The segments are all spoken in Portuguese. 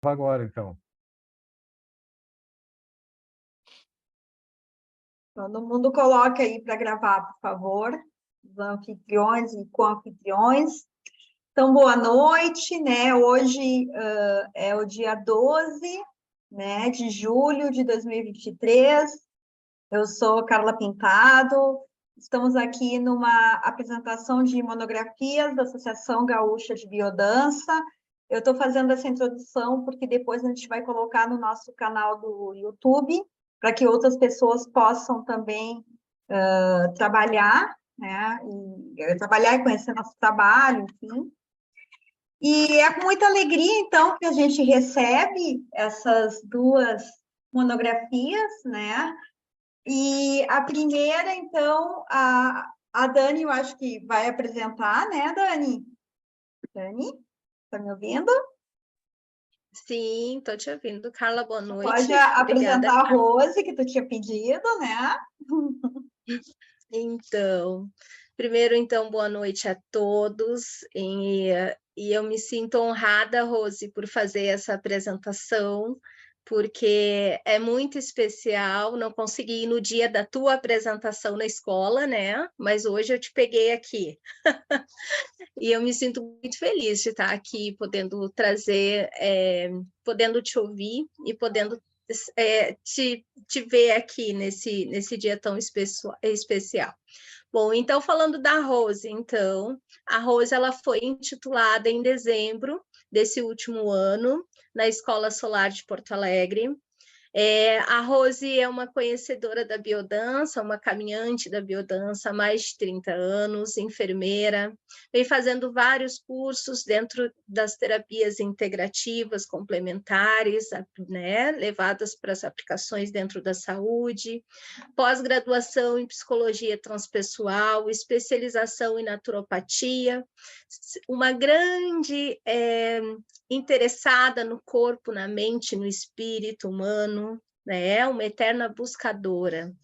Agora, então. Todo mundo coloca aí para gravar, por favor, os anfitriões e co-anfitriões. Então, boa noite, né? Hoje é o dia 12, né, de julho de 2023. Eu sou Carla Pintado. Estamos aqui numa apresentação de monografias da Associação Gaúcha de Biodança. Eu estou fazendo essa introdução porque depois a gente vai colocar no nosso canal do YouTube, para que outras pessoas possam também trabalhar, né? Trabalhar e conhecer nosso trabalho, enfim. E é com muita alegria, então, que a gente recebe essas duas monografias, né? E a primeira, então, a Dani, eu acho que vai apresentar, né, Dani? Dani, está me ouvindo? Sim, estou te ouvindo. Carla, boa noite. Pode Obrigada, apresentar a Carla. Rose, que tu tinha pedido, né? Então, primeiro, então, boa noite a todos. E eu me sinto honrada, Rose, por fazer essa apresentação, porque é muito especial. Não consegui ir no dia da tua apresentação na escola, né? Mas hoje eu te peguei aqui. E eu me sinto muito feliz de estar aqui, podendo trazer, podendo te ouvir e podendo te ver aqui nesse dia tão especial. Bom, então, falando da Rose, então, a Rose ela foi intitulada em dezembro desse último ano, na Escola Solar de Porto Alegre. A Rose é uma conhecedora da biodança, uma caminhante da biodança há mais de 30 anos, enfermeira, vem fazendo vários cursos dentro das terapias integrativas complementares, né, levadas para as aplicações dentro da saúde, pós-graduação em psicologia transpessoal, especialização em naturopatia, uma grande interessada no corpo, na mente, no espírito humano, né? Uma eterna buscadora.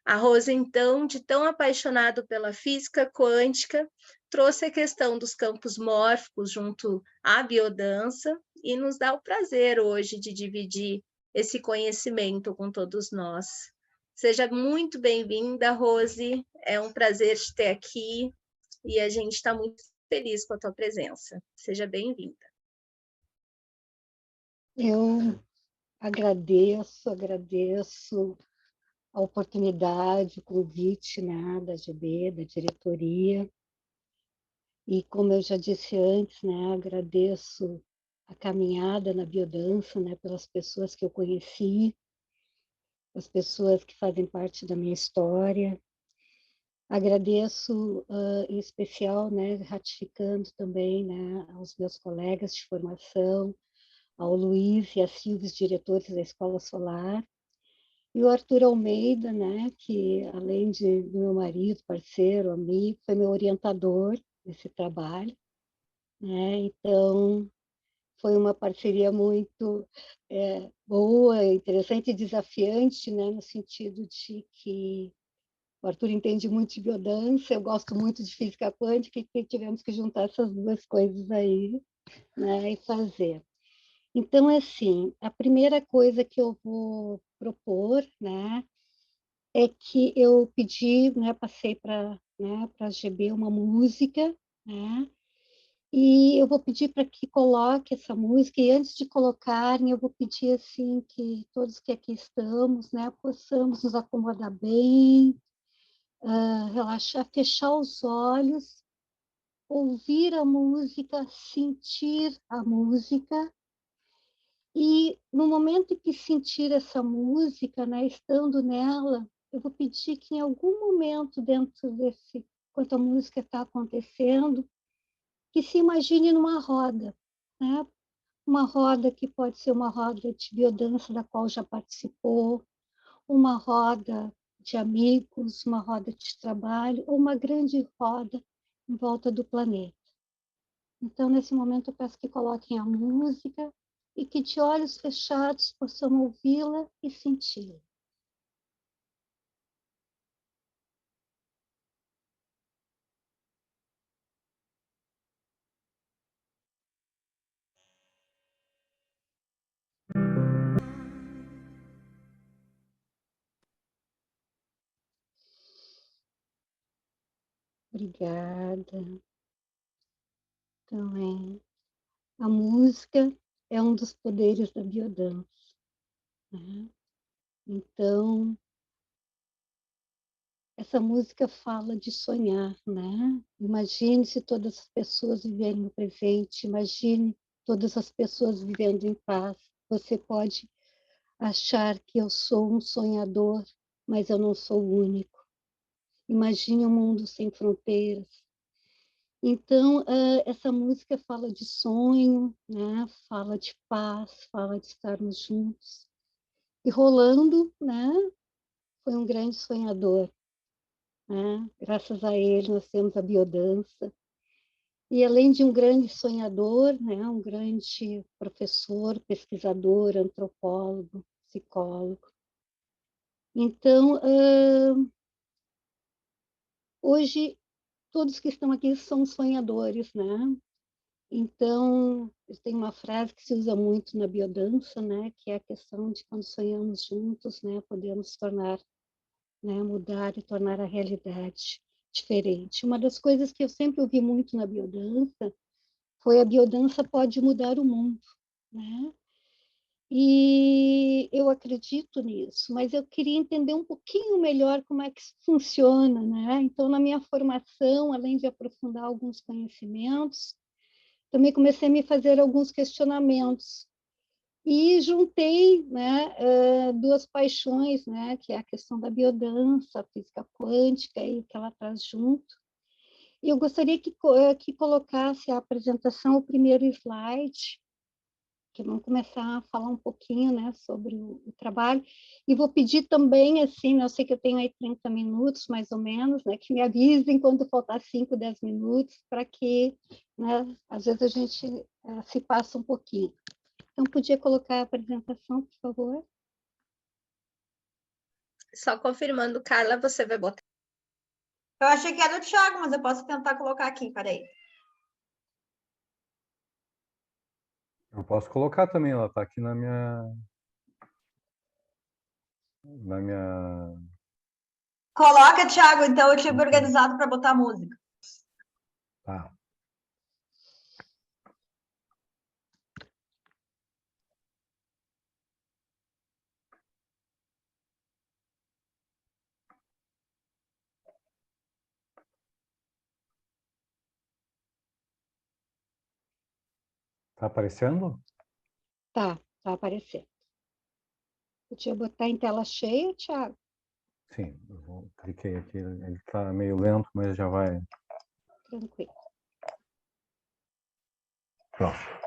A Rosa, então, de tão apaixonado pela física quântica, trouxe a questão dos campos mórficos junto à biodança e nos dá o prazer hoje de dividir esse conhecimento com todos nós. Seja muito bem-vinda, Rose. É um prazer te ter aqui e a gente está muito feliz com a tua presença. Seja bem-vinda. Eu agradeço a oportunidade, o convite, né, da GB, da diretoria. E como eu já disse antes, né, agradeço a caminhada na biodança, né, pelas pessoas que eu conheci, as pessoas que fazem parte da minha história. Agradeço, em especial, né, ratificando também, né, aos meus colegas de formação, ao Luiz e a Silvia, os diretores da Escola Solar, e o Arthur Almeida, né, que além de meu marido, parceiro, amigo, foi meu orientador nesse trabalho, né, então foi uma parceria muito boa, interessante e desafiante, né, no sentido de que o Arthur entende muito de biodança, eu gosto muito de física quântica, e tivemos que juntar essas duas coisas aí, né, e fazer. Então, assim, a primeira coisa que eu vou propor, né, é que eu pedi, né, passei para, né, para a GB uma música, né, e eu vou pedir para que coloque essa música, e antes de colocarem, eu vou pedir, assim, que todos que aqui estamos, né, possamos nos acomodar bem, relaxar, fechar os olhos, ouvir a música, sentir a música. E no momento em que sentir essa música, né, estando nela, eu vou pedir que em algum momento dentro desse, enquanto a música está acontecendo, que se imagine numa roda, né? Uma roda que pode ser uma roda de biodança da qual já participou, uma roda de amigos, uma roda de trabalho, ou uma grande roda em volta do planeta. Então, nesse momento, eu peço que coloquem a música e que de olhos fechados possam ouvi-la e senti-la. Obrigada. Também. A música é um dos poderes da biodança, né? Então, essa música fala de sonhar, né? Imagine se todas as pessoas viverem no presente, imagine todas as pessoas vivendo em paz. Você pode achar que eu sou um sonhador, mas eu não sou o único. Imagine um mundo sem fronteiras. Então, essa música fala de sonho, né? Fala de paz, fala de estarmos juntos. E Rolando, né? Foi um grande sonhador, né? Graças a ele, nós temos a biodança. E além de um grande sonhador, né? Um grande professor, pesquisador, antropólogo, psicólogo. Então, hoje, todos que estão aqui são sonhadores, né? Então, tem uma frase que se usa muito na biodança, né? Que é a questão de quando sonhamos juntos, né? Podemos tornar, né? Mudar e tornar a realidade diferente. Uma das coisas que eu sempre ouvi muito na biodança foi a biodança pode mudar o mundo, né? E eu acredito nisso, mas eu queria entender um pouquinho melhor como é que isso funciona, né? Então, na minha formação, além de aprofundar alguns conhecimentos, também comecei a me fazer alguns questionamentos e juntei, né, duas paixões, né, que é a questão da biodança, a física quântica e o que ela traz junto. E eu gostaria que colocasse a apresentação, o primeiro slide, que vamos começar a falar um pouquinho, né, sobre o trabalho. E vou pedir também, assim, eu sei que eu tenho aí 30 minutos, mais ou menos, né, que me avisem quando faltar 5, 10 minutos, para que, né, às vezes a gente se passa um pouquinho. Então, podia colocar a apresentação, por favor? Só confirmando, Carla, você vai botar. Eu achei que era do Thiago, mas eu posso tentar colocar aqui, peraí. Eu posso colocar também, ela está aqui na minha... Coloca, Thiago, então eu tive organizado para botar música. Tá. Tá aparecendo? Tá aparecendo. Podia botar em tela cheia, Thiago? Sim, cliquei aqui, ele está meio lento, mas já vai. Tranquilo. Pronto.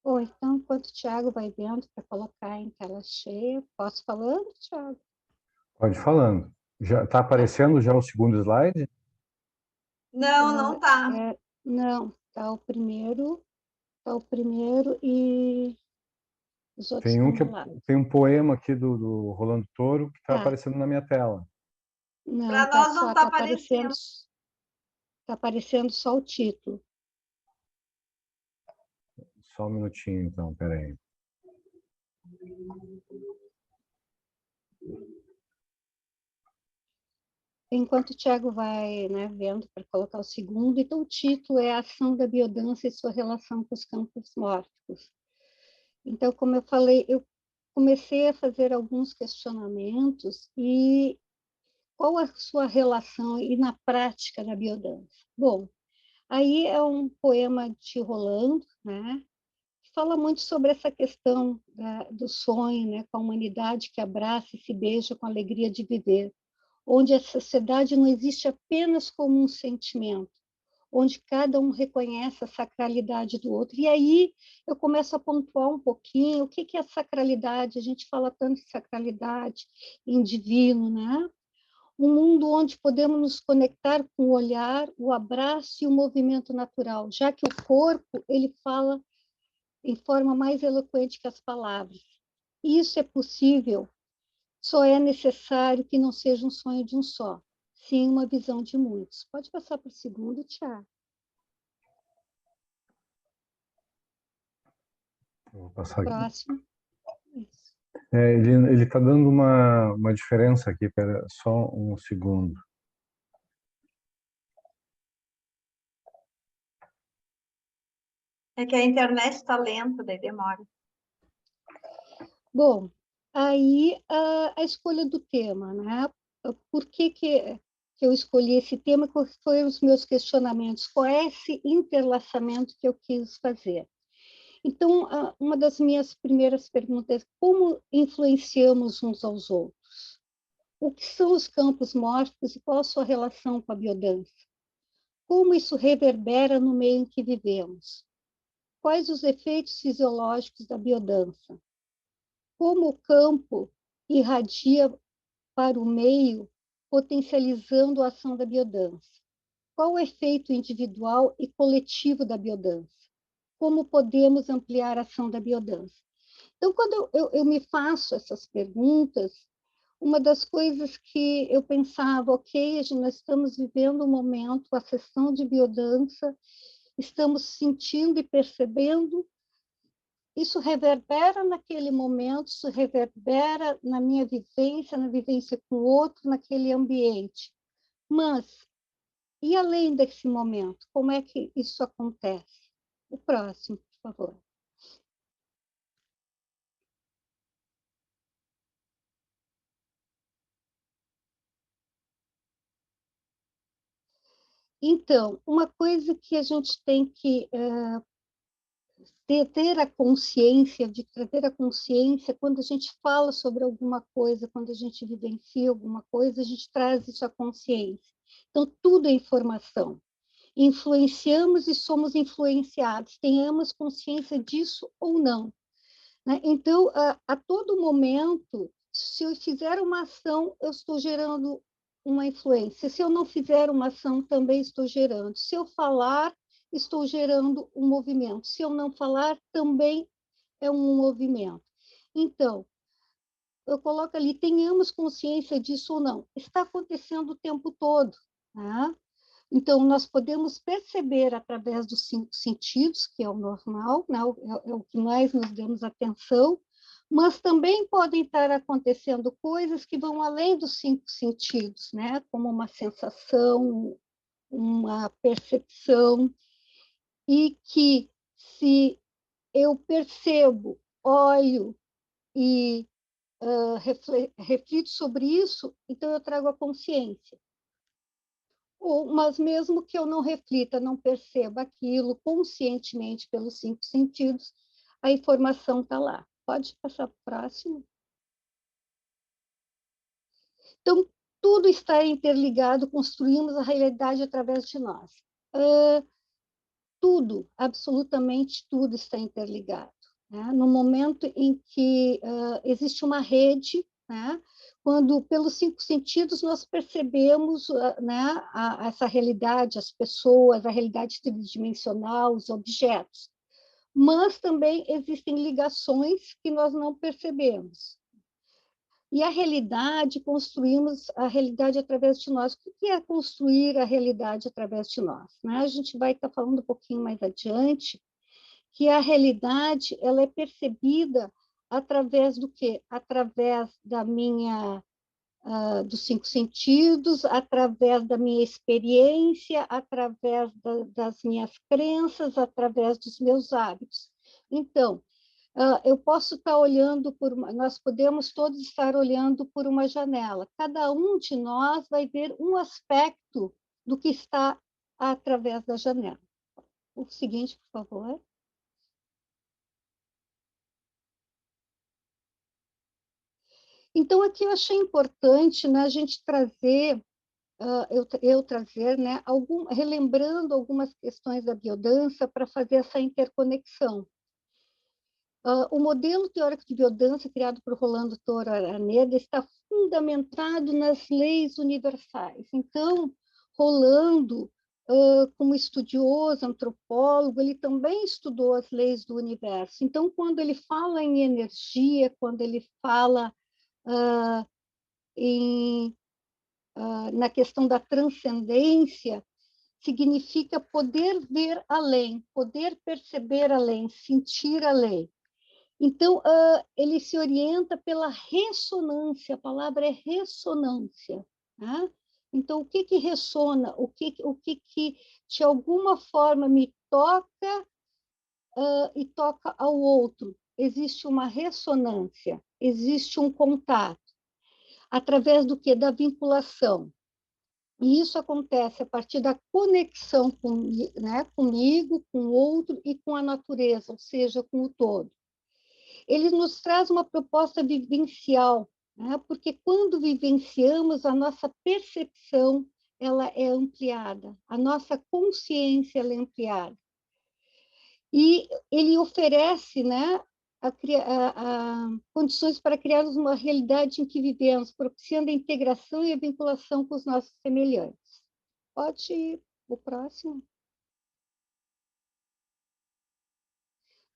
Ou então, enquanto o Thiago vai vendo para colocar em tela cheia, posso falando, Thiago? Pode ir falando. Já está aparecendo já o segundo slide? Não, não tá. Não, tá o primeiro e os outros Tem um estão do lado. tem um poema aqui do Rolando Toro que está Tá. aparecendo na minha tela. Não, Para nós não tá aparecendo. Tá aparecendo só o título. Só um minutinho, então, peraí. Enquanto o Thiago vai, né, vendo para colocar o segundo, então o título é a ação da biodança e sua relação com os campos mórficos. Então, como eu falei, eu comecei a fazer alguns questionamentos e qual a sua relação e na prática da biodança? Bom, aí é um poema de Rolando, né, que fala muito sobre essa questão do sonho, né, com a humanidade que abraça e se beija com a alegria de viver, onde a sociedade não existe apenas como um sentimento, onde cada um reconhece a sacralidade do outro. E aí eu começo a pontuar um pouquinho o que é sacralidade. A gente fala tanto de sacralidade, em divino, né? Um mundo onde podemos nos conectar com o olhar, o abraço e o movimento natural, já que o corpo ele fala em forma mais eloquente que as palavras. Isso é possível, só é necessário que não seja um sonho de um só, sim uma visão de muitos. Pode passar para o segundo, Tiago. Eu vou passar aqui. Próximo. Isso. Ele está dando uma diferença aqui, pera, só um segundo. É que a internet está lenta, daí demora. Bom, aí a escolha do tema, né? Por que eu escolhi esse tema? Quais foram os meus questionamentos? Qual é esse interlaçamento que eu quis fazer? Então, uma das minhas primeiras perguntas é como influenciamos uns aos outros? O que são os campos mórficos e qual a sua relação com a biodança? Como isso reverbera no meio em que vivemos? Quais os efeitos fisiológicos da biodança? Como o campo irradia para o meio, potencializando a ação da biodança? Qual o efeito individual e coletivo da biodança? Como podemos ampliar a ação da biodança? Então, quando eu me faço essas perguntas, uma das coisas que eu pensava, ok, nós estamos vivendo um momento, a sessão de biodança, estamos sentindo e percebendo, isso reverbera naquele momento, isso reverbera na minha vivência, na vivência com o outro, naquele ambiente. Mas, e além desse momento, como é que isso acontece? O próximo, por favor. Então, uma coisa que a gente tem que ter a consciência, de ter a consciência, quando a gente fala sobre alguma coisa, quando a gente vivencia alguma coisa, a gente traz isso à consciência. Então, tudo é informação. Influenciamos e somos influenciados, tenhamos consciência disso ou não. Né? Então, a todo momento, se eu fizer uma ação, eu estou gerando uma influência. Se eu não fizer uma ação, também estou gerando. Se eu falar, estou gerando um movimento. Se eu não falar, também é um movimento. Então, eu coloco ali, tenhamos consciência disso ou não. Está acontecendo o tempo todo. Né? Então, nós podemos perceber através dos 5 sentidos, que é o normal, né? É o que nós nos damos atenção, mas também podem estar acontecendo coisas que vão além dos 5 sentidos, né? Como uma sensação, uma percepção, e que se eu percebo, olho e reflito sobre isso, então eu trago a consciência. Mas mesmo que eu não reflita, não perceba aquilo conscientemente pelos 5 sentidos, a informação está lá. Pode passar para o próximo. Então, tudo está interligado, construímos a realidade através de nós. Tudo, absolutamente tudo está interligado. Né? No momento em que existe uma rede, né? Quando pelos 5 sentidos nós percebemos né, essa realidade, as pessoas, a realidade tridimensional, os objetos. Mas também existem ligações que nós não percebemos. E a realidade, construímos a realidade através de nós. O que é construir a realidade através de nós? Né? A gente vai estar falando um pouquinho mais adiante que a realidade ela é percebida através do quê? Através da minha dos 5 sentidos, através da minha experiência, através das minhas crenças, através dos meus hábitos. Então, eu posso estar olhando nós podemos todos estar olhando por uma janela. Cada um de nós vai ver um aspecto do que está através da janela. O seguinte, por favor. Então, aqui eu achei importante, né, a gente trazer, eu trazer, né, relembrando algumas questões da biodança para fazer essa interconexão. O modelo teórico de biodança criado por Rolando Toro Araneda está fundamentado nas leis universais. Então, Rolando, como estudioso, antropólogo, ele também estudou as leis do universo. Então, quando ele fala em energia, quando ele fala na questão da transcendência, significa poder ver além, poder perceber além, sentir além. Então, ele se orienta pela ressonância, a palavra é ressonância. Tá? Então, o que que ressona? O que de alguma forma me toca e toca ao outro? Existe uma ressonância, existe um contato. Através do quê? Da vinculação. E isso acontece a partir da conexão né, comigo, com o outro e com a natureza, ou seja, com o todo. Ele nos traz uma proposta vivencial, né, porque quando vivenciamos, a nossa percepção ela é ampliada, a nossa consciência ela é ampliada. E ele oferece, né, condições para criarmos uma realidade em que vivemos, propiciando a integração e a vinculação com os nossos semelhantes. Pode ir o próximo.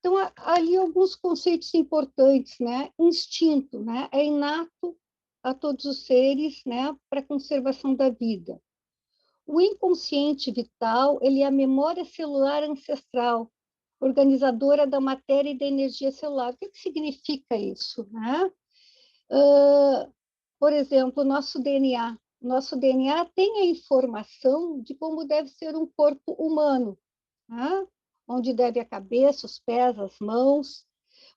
Então, ali alguns conceitos importantes, né? Instinto, né? É inato a todos os seres, né? Para a conservação da vida. O inconsciente vital, ele é a memória celular ancestral, organizadora da matéria e da energia celular. O que significa isso? Né? Por exemplo, o nosso DNA. Nosso DNA tem a informação de como deve ser um corpo humano, né? Onde deve a cabeça, os pés, as mãos,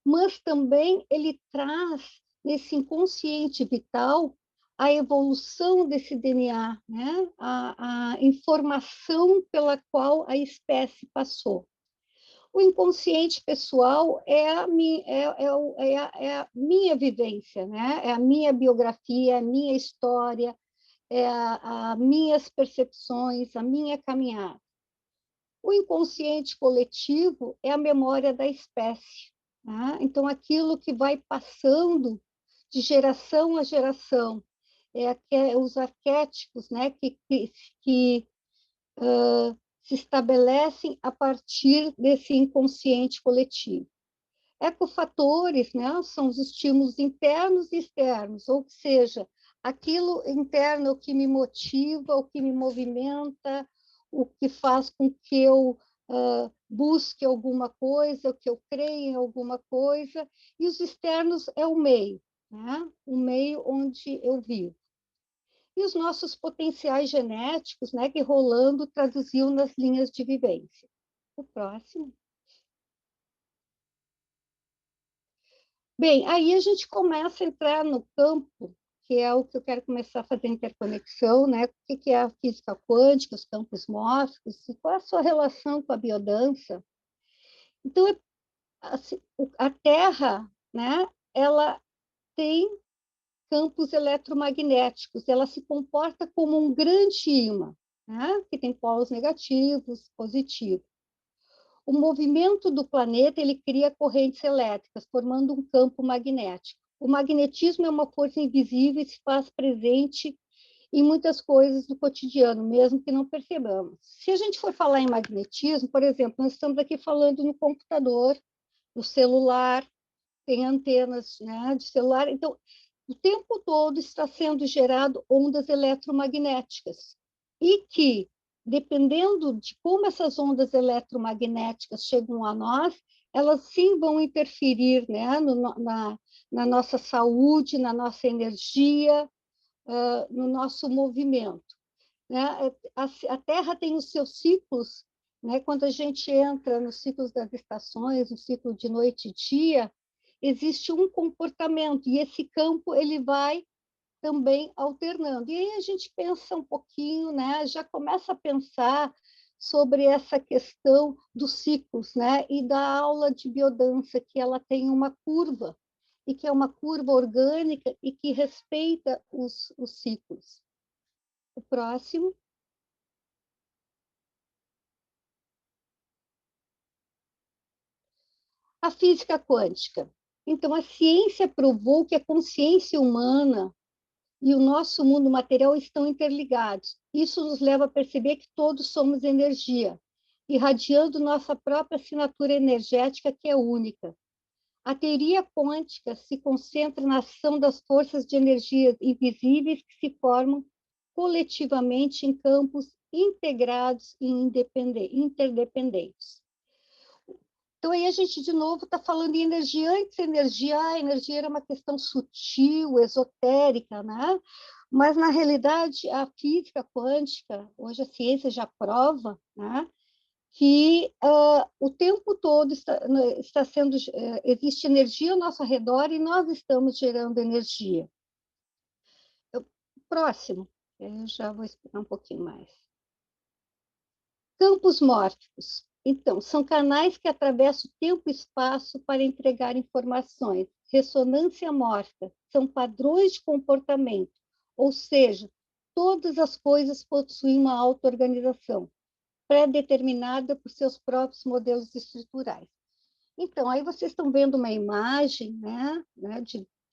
mas também ele traz nesse inconsciente vital a evolução desse DNA, né? a informação pela qual a espécie passou. O inconsciente pessoal é a minha vivência, né? É a minha biografia, a minha história, as minhas percepções, a minha caminhada. O inconsciente coletivo é a memória da espécie. Né? Então, aquilo que vai passando de geração a geração, os arquétipos, né, que se estabelecem a partir desse inconsciente coletivo. Ecofatores, né, são os estímulos internos e externos, ou seja, aquilo interno que me motiva, o que me movimenta, o que faz com que eu busque alguma coisa, que eu creia em alguma coisa, e os externos é o meio, né? O meio onde eu vivo. E os nossos potenciais genéticos, né, que Rolando traduziu nas linhas de vivência. O próximo. Bem, aí a gente começa a entrar no campo, que é o que eu quero começar a fazer interconexão, né? O que é a física quântica, os campos mórficos, e qual é a sua relação com a biodança. Então, assim, a Terra, né, ela tem campos eletromagnéticos, ela se comporta como um grande ímã, né, que tem polos negativos, positivos. O movimento do planeta ele cria correntes elétricas, formando um campo magnético. O magnetismo é uma força invisível e se faz presente em muitas coisas do cotidiano, mesmo que não percebamos. Se a gente for falar em magnetismo, por exemplo, nós estamos aqui falando no computador, no celular, tem antenas, né, de celular, então o tempo todo está sendo gerado ondas eletromagnéticas e que, dependendo de como essas ondas eletromagnéticas chegam a nós, elas sim vão interferir, né, na nossa saúde, na nossa energia, no nosso movimento. Né? A Terra tem os seus ciclos, né? Quando a gente entra nos ciclos das estações, no ciclo de noite e dia, existe um comportamento, e esse campo ele vai também alternando. E aí a gente pensa um pouquinho, né? Já começa a pensar sobre essa questão dos ciclos, né? E da aula de biodança, que ela tem uma curva, e que é uma curva orgânica e que respeita os ciclos. O próximo. A física quântica. Então, a ciência provou que a consciência humana e o nosso mundo material estão interligados. Isso nos leva a perceber que todos somos energia, irradiando nossa própria assinatura energética, que é única. A teoria quântica se concentra na ação das forças de energias invisíveis que se formam coletivamente em campos integrados e interdependentes. Então, aí a gente, de novo, está falando em energia. Antes, a energia era uma questão sutil, esotérica, né? Mas, na realidade, a física quântica, hoje a ciência já prova, né, que o tempo todo está sendo, existe energia ao nosso redor e nós estamos gerando energia. Próximo, eu já vou explicar um pouquinho mais. Campos mórficos. Então, são canais que atravessam o tempo e espaço para entregar informações. Ressonância mórfica são padrões de comportamento, ou seja, todas as coisas possuem uma auto-organização, pré-determinada por seus próprios modelos estruturais. Então, aí vocês estão vendo uma imagem, né,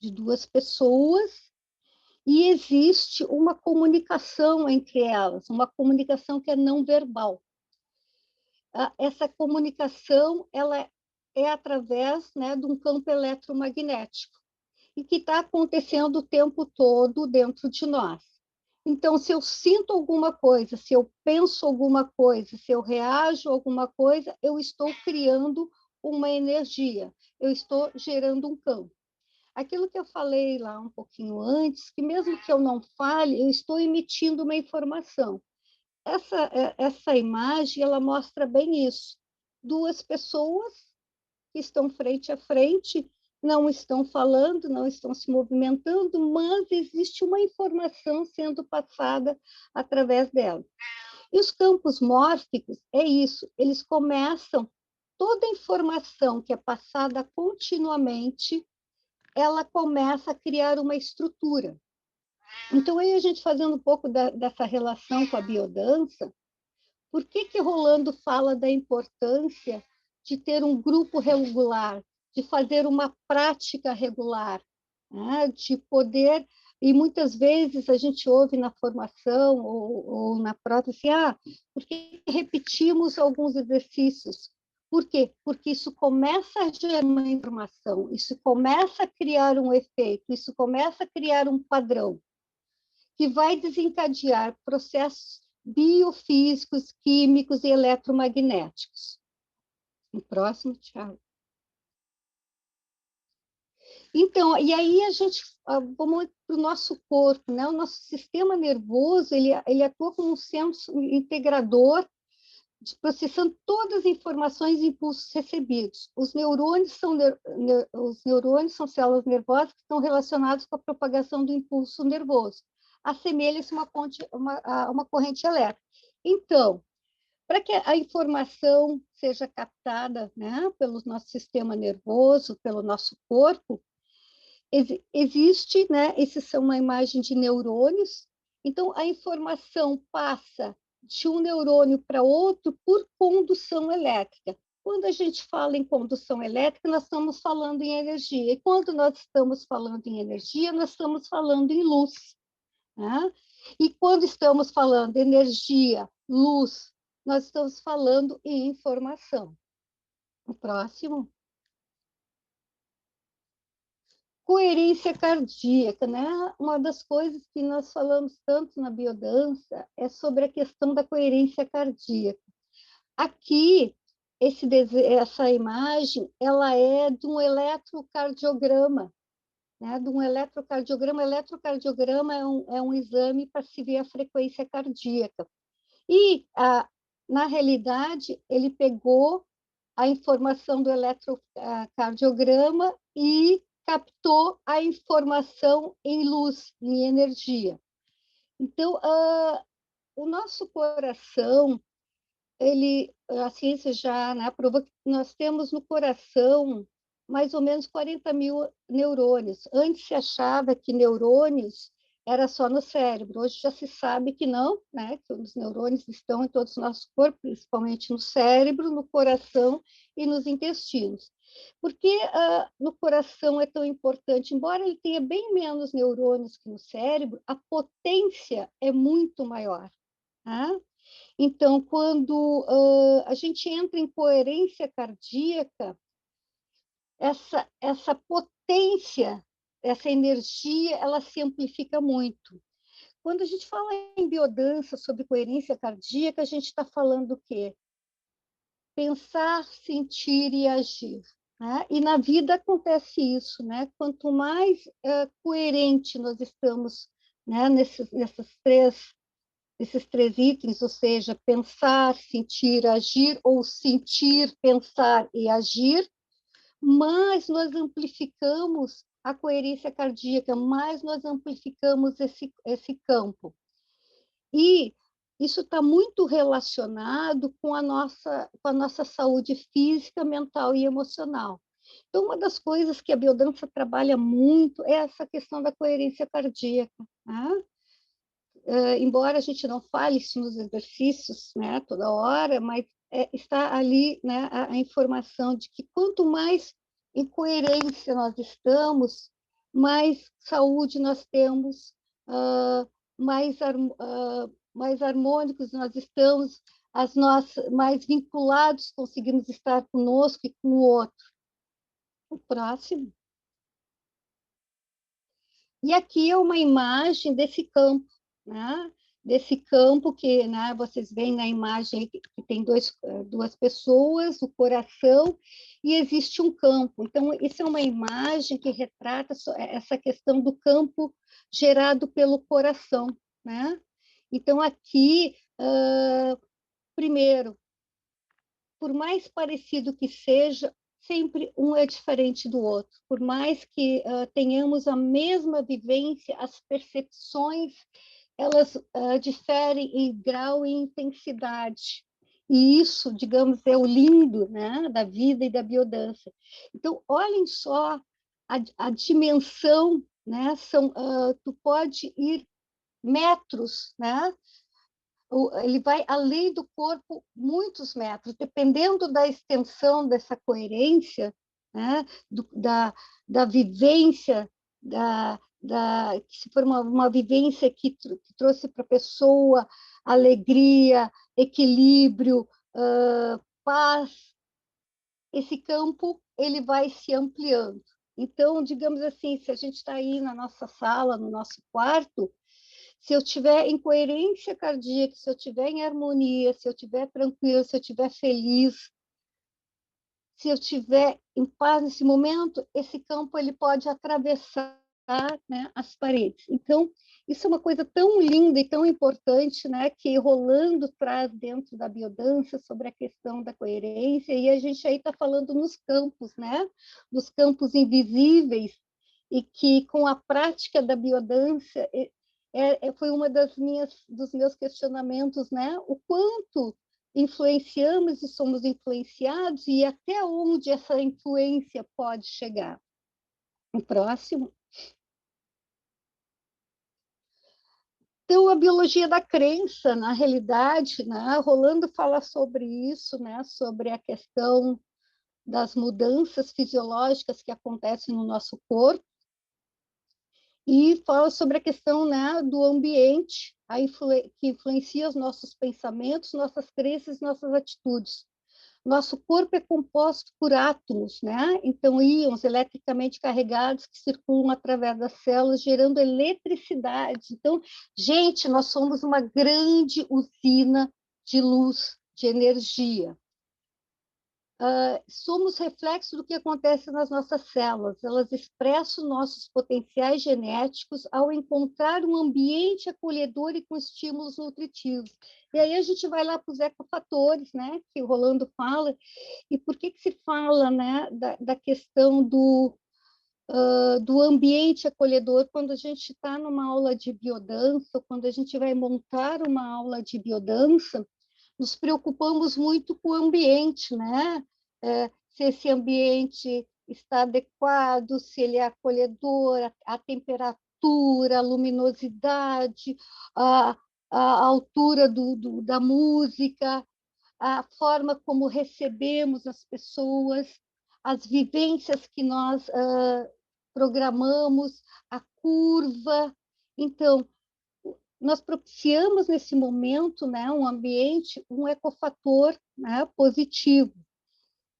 de duas pessoas, e existe uma comunicação entre elas, uma comunicação que é não verbal. Essa comunicação ela é através, né, de um campo eletromagnético e que está acontecendo o tempo todo dentro de nós. Então, se eu sinto alguma coisa, se eu penso alguma coisa, se eu reajo a alguma coisa, eu estou criando uma energia, eu estou gerando um campo. Aquilo que eu falei lá um pouquinho antes, que mesmo que eu não fale, eu estou emitindo uma informação. Essa imagem, ela mostra bem isso. Duas pessoas que estão frente a frente, não estão falando, não estão se movimentando, mas existe uma informação sendo passada através dela. E os campos mórficos é isso, eles começam, toda informação que é passada continuamente, ela começa a criar uma estrutura. Então, aí a gente fazendo um pouco dessa relação com a biodança, por que Rolando fala da importância de ter um grupo regular, de fazer uma prática regular, né? De poder, e muitas vezes a gente ouve na formação ou na própria assim, por que repetimos alguns exercícios? Por quê? Porque isso começa a gerar uma informação, isso começa a criar um efeito, isso começa a criar um padrão que vai desencadear processos biofísicos, químicos e eletromagnéticos. O próximo, Thiago. Então, e aí a gente, vamos para o nosso corpo, né? O nosso sistema nervoso, ele atua como um centro integrador, processando todas as informações e impulsos recebidos. Os neurônios são células nervosas que estão relacionadas com a propagação do impulso nervoso. Assemelha-se a uma corrente elétrica. Então, para que a informação seja captada, né, pelo nosso sistema nervoso, pelo nosso corpo, existe, né, esses são uma imagem de neurônios, então a informação passa de um neurônio para outro por condução elétrica. Quando a gente fala em condução elétrica, nós estamos falando em energia, e quando nós estamos falando em energia, nós estamos falando em luz, né? E quando estamos falando energia, luz, nós estamos falando em informação. O próximo. Coerência cardíaca, né? Uma das coisas que nós falamos tanto na biodança é sobre a questão da coerência cardíaca. Aqui, essa imagem, ela é de um eletrocardiograma, né? De um eletrocardiograma. Eletrocardiograma é um exame para se ver a frequência cardíaca. E, na realidade, ele pegou a informação do eletrocardiograma e captou a informação em luz, em energia. Então, o nosso coração, a ciência já, né, provou que nós temos no coração mais ou menos 40 mil neurônios. Antes se achava que neurônios era só no cérebro. Hoje já se sabe que não, né? Que os neurônios estão em todo o nosso corpo, principalmente no cérebro, no coração e nos intestinos. Por que no coração é tão importante? Embora ele tenha bem menos neurônios que no cérebro, a potência é muito maior. Tá? Então, quando a gente entra em coerência cardíaca, essa potência, essa energia, ela se amplifica muito. Quando a gente fala em biodança sobre coerência cardíaca, a gente está falando o quê? pensar, sentir e agir. Né? E na vida acontece isso, né? Quanto mais coerente nós estamos, né, esses três itens, ou seja, pensar, sentir, agir, ou sentir, pensar e agir, mais nós amplificamos a coerência cardíaca, mais nós amplificamos esse campo. E isso está muito relacionado com a nossa saúde física, mental e emocional. Então, uma das coisas que a biodança trabalha muito é essa questão da coerência cardíaca, né? Embora a gente não fale isso nos exercícios, né, toda hora, mas está ali, né, a informação de que quanto mais em coerência nós estamos, mais saúde nós temos, mais harmônicos nós estamos, mais vinculados conseguimos estar conosco e com o outro. O próximo. E aqui é uma imagem desse campo, né? Desse campo que, né, vocês veem na imagem que tem duas pessoas, o coração, e existe um campo. Então, isso é uma imagem que retrata essa questão do campo gerado pelo coração, né? Então, aqui, primeiro, por mais parecido que seja, sempre um é diferente do outro. Por mais que tenhamos a mesma vivência, as percepções, elas diferem em grau e intensidade. E isso, digamos, é o lindo, né, da vida e da biodança. Então, olhem só a dimensão, né? Tu pode ir metros, né? Ele vai além do corpo muitos metros, dependendo da extensão dessa coerência, né? da vivência, se for uma vivência que trouxe para a pessoa alegria, equilíbrio, paz, esse campo ele vai se ampliando. Então, digamos assim, se a gente está aí na nossa sala, no nosso quarto, se eu estiver em coerência cardíaca, se eu estiver em harmonia, se eu estiver tranquila, se eu estiver feliz, se eu estiver em paz nesse momento, esse campo ele pode atravessar, né, as paredes. Então, isso é uma coisa tão linda e tão importante, né, que Rolando traz dentro da biodança sobre a questão da coerência, e a gente aí está falando nos campos, né, nos campos invisíveis, e que com a prática da biodança foi uma dos meus questionamentos, né, o quanto influenciamos e somos influenciados e até onde essa influência pode chegar. O próximo. Então, a biologia da crença, na realidade, né, Rolando fala sobre isso, né, sobre a questão das mudanças fisiológicas que acontecem no nosso corpo, e fala sobre a questão, né, do ambiente que influencia os nossos pensamentos, nossas crenças, nossas atitudes. Nosso corpo é composto por átomos, né? Então, íons eletricamente carregados que circulam através das células, gerando eletricidade. Então, gente, nós somos uma grande usina de luz, de energia. Somos reflexo do que acontece nas nossas células. Elas expressam nossos potenciais genéticos ao encontrar um ambiente acolhedor e com estímulos nutritivos. E aí a gente vai lá para os ecofatores, né, que o Rolando fala. E por que se fala, né, da questão do ambiente acolhedor quando a gente está numa aula de biodança, quando a gente vai montar uma aula de biodança? Nos preocupamos muito com o ambiente, né? Se esse ambiente está adequado, se ele é acolhedor, a temperatura, a luminosidade, a altura da música, a forma como recebemos as pessoas, as vivências que nós programamos, a curva. Então, nós propiciamos nesse momento, né, um ambiente, um ecofator, né, positivo.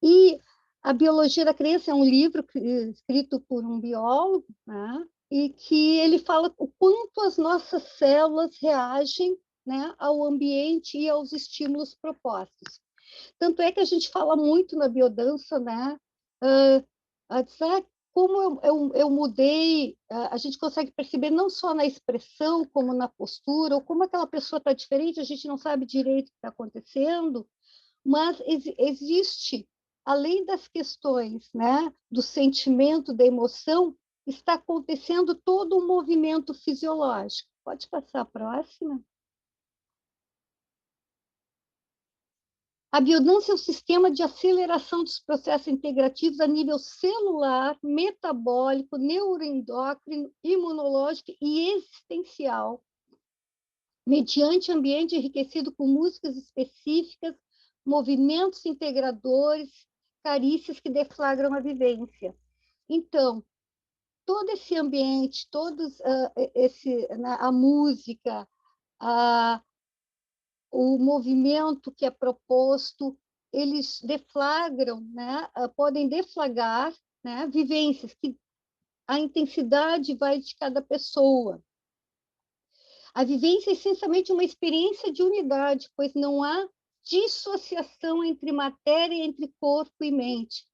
E a Biologia da Crença é um livro escrito por um biólogo, né, e que ele fala o quanto as nossas células reagem, né, ao ambiente e aos estímulos propostos. Tanto é que a gente fala muito na biodança, né? Como eu mudei, a gente consegue perceber não só na expressão, como na postura, ou como aquela pessoa está diferente, a gente não sabe direito o que está acontecendo, mas existe, além das questões, né, do sentimento, da emoção, está acontecendo todo um movimento fisiológico. Pode passar a próxima. A biodança é um sistema de aceleração dos processos integrativos a nível celular, metabólico, neuroendócrino, imunológico e existencial, mediante ambiente enriquecido com músicas específicas, movimentos integradores, carícias que deflagram a vivência. Então, todo esse ambiente, a música, o movimento que é proposto, eles deflagram, né, podem deflagrar, né, vivências que a intensidade vai de cada pessoa. A vivência é essencialmente uma experiência de unidade, pois não há dissociação entre matéria, entre corpo e mente.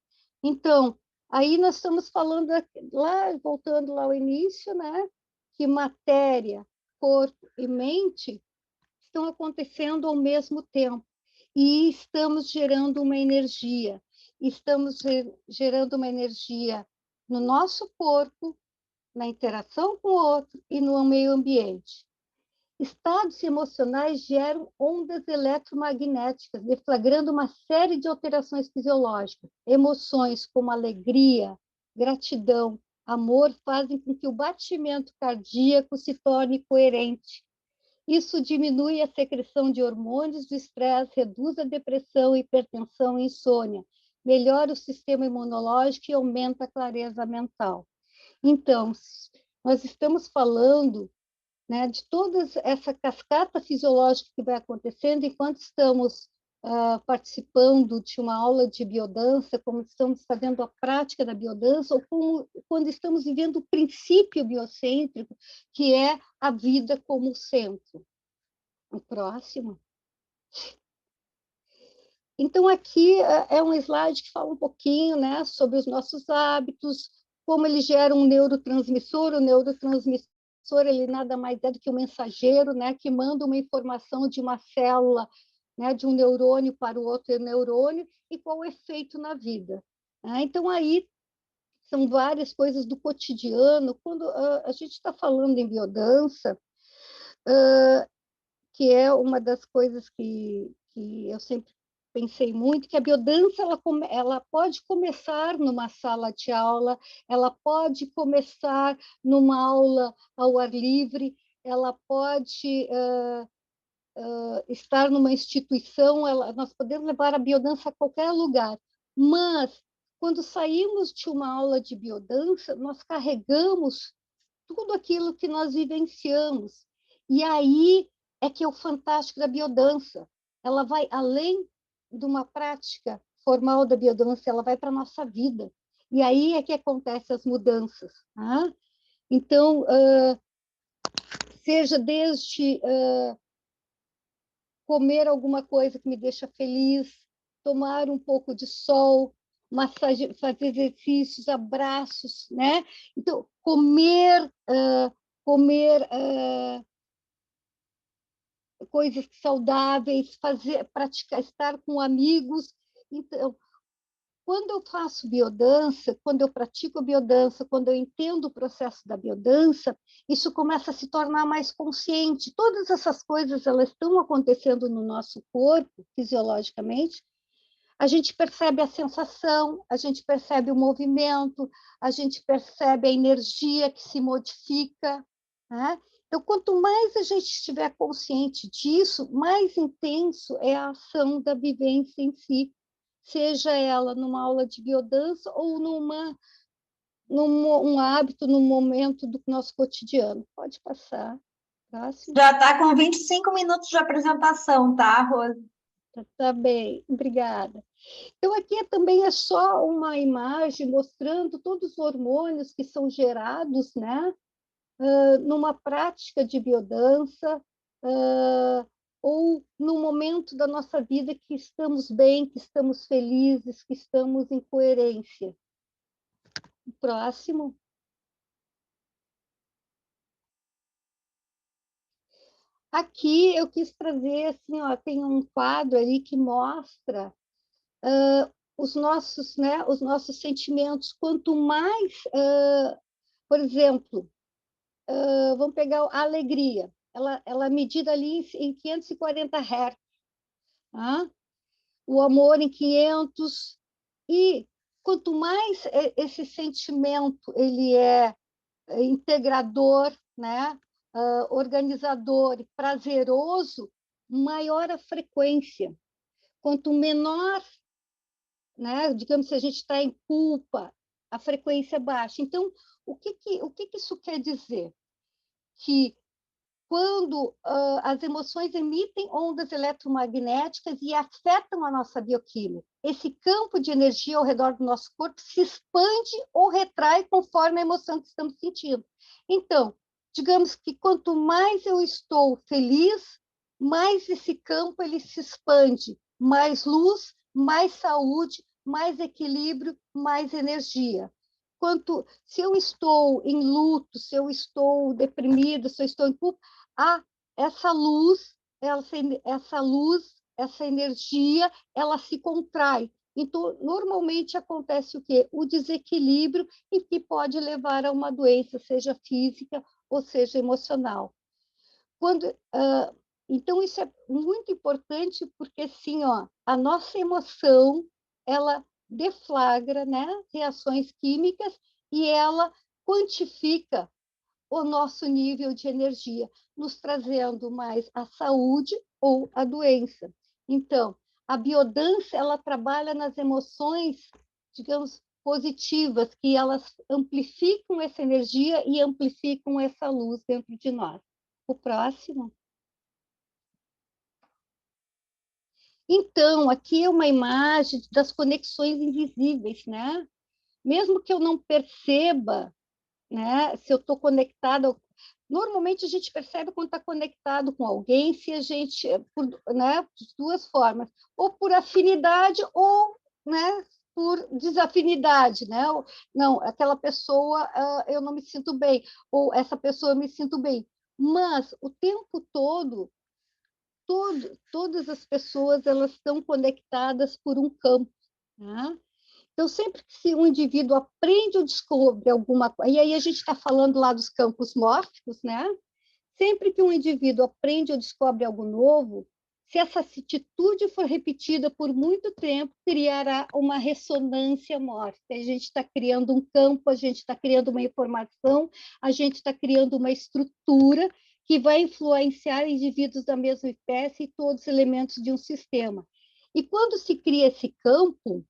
Então, aí nós estamos falando, lá, voltando lá ao início, né, que matéria, corpo e mente estão acontecendo ao mesmo tempo e estamos gerando uma energia. Estamos gerando uma energia no nosso corpo, na interação com o outro e no meio ambiente. Estados emocionais geram ondas eletromagnéticas, deflagrando uma série de alterações fisiológicas. Emoções como alegria, gratidão, amor fazem com que o batimento cardíaco se torne coerente. Isso diminui a secreção de hormônios do estresse, reduz a depressão, hipertensão e insônia, melhora o sistema imunológico e aumenta a clareza mental. Então, nós estamos falando, né, de toda essa cascata fisiológica que vai acontecendo enquanto estamos participando de uma aula de biodança, como estamos fazendo a prática da biodança, ou como, quando estamos vivendo o princípio biocêntrico, que é a vida como centro. O próximo. Então, aqui é um slide que fala um pouquinho, né, sobre os nossos hábitos, como ele gera um neurotransmissor. O neurotransmissor, ele nada mais é do que um mensageiro, né, que manda uma informação de uma célula, né, de um neurônio para o outro neurônio, e qual o efeito na vida. Então, aí são várias coisas do cotidiano. Quando a gente está falando em biodança, que é uma das coisas que eu sempre pensei muito, que a biodança ela pode começar numa sala de aula, ela pode começar numa aula ao ar livre, ela pode estar numa instituição, nós podemos levar a biodança a qualquer lugar, mas quando saímos de uma aula de biodança, nós carregamos tudo aquilo que nós vivenciamos. E aí é que é o fantástico da biodança. Ela vai além de uma prática formal da biodança, ela vai para a nossa vida. E aí é que acontecem as mudanças. Tá? Então, seja desde comer alguma coisa que me deixa feliz, tomar um pouco de sol, fazer exercícios, abraços, né? Então, comer coisas saudáveis, praticar, estar com amigos. Então, quando eu faço biodança, quando eu pratico biodança, quando eu entendo o processo da biodança, isso começa a se tornar mais consciente. Todas essas coisas, elas estão acontecendo no nosso corpo, fisiologicamente. A gente percebe a sensação, a gente percebe o movimento, a gente percebe a energia que se modifica, né? Então, quanto mais a gente estiver consciente disso, mais intenso é a ação da vivência em si, seja ela numa aula de biodança ou num hábito, num momento do nosso cotidiano. Pode passar. Próximo. Já está com 25 minutos de apresentação, tá, Rose? Tá bem, obrigada. Então, aqui também é só uma imagem mostrando todos os hormônios que são gerados, né, numa prática de biodança, ou no momento da nossa vida que estamos bem, que estamos felizes, que estamos em coerência. O próximo. Aqui eu quis trazer, assim, ó, tem um quadro ali que mostra os nossos sentimentos. Quanto mais, por exemplo, vamos pegar a alegria, ela é medida ali em 540 Hz, tá? O amor em 500, e quanto mais esse sentimento ele é integrador, né? Organizador e prazeroso, maior a frequência. Quanto menor, né? Digamos, se a gente está em culpa, a frequência é baixa. Então, o que isso quer dizer? Que quando as emoções emitem ondas eletromagnéticas e afetam a nossa bioquímica, esse campo de energia ao redor do nosso corpo se expande ou retrai conforme a emoção que estamos sentindo. Então, digamos que quanto mais eu estou feliz, mais esse campo ele se expande, mais luz, mais saúde, mais equilíbrio, mais energia. Se eu estou em luto, se eu estou deprimida, se eu estou em culpa, essa luz, essa energia, ela se contrai. Então, normalmente acontece o quê? O desequilíbrio, e que pode levar a uma doença, seja física ou seja emocional. Então, isso é muito importante, porque assim, ó, a nossa emoção, ela deflagra, né, reações químicas, e ela quantifica o nosso nível de energia, nos trazendo mais a saúde ou a doença. Então, a biodança, ela trabalha nas emoções, digamos, positivas, que elas amplificam essa energia e amplificam essa luz dentro de nós. O próximo. Então, aqui é uma imagem das conexões invisíveis, né? Mesmo que eu não perceba, né, se eu estou conectada. Normalmente a gente percebe quando está conectado com alguém, se a gente, né, de duas formas, ou por afinidade ou, né, por desafinidade, né? Não, aquela pessoa eu não me sinto bem, ou essa pessoa eu me sinto bem. Mas o tempo todo, todas as pessoas elas estão conectadas por um campo, né? Então, sempre que se um indivíduo aprende ou descobre alguma coisa, e aí a gente está falando lá dos campos mórficos, né? Sempre que um indivíduo aprende ou descobre algo novo, se essa atitude for repetida por muito tempo, criará uma ressonância mórfica. A gente está criando um campo, a gente está criando uma informação, a gente está criando uma estrutura que vai influenciar indivíduos da mesma espécie e todos os elementos de um sistema. E quando se cria esse campo,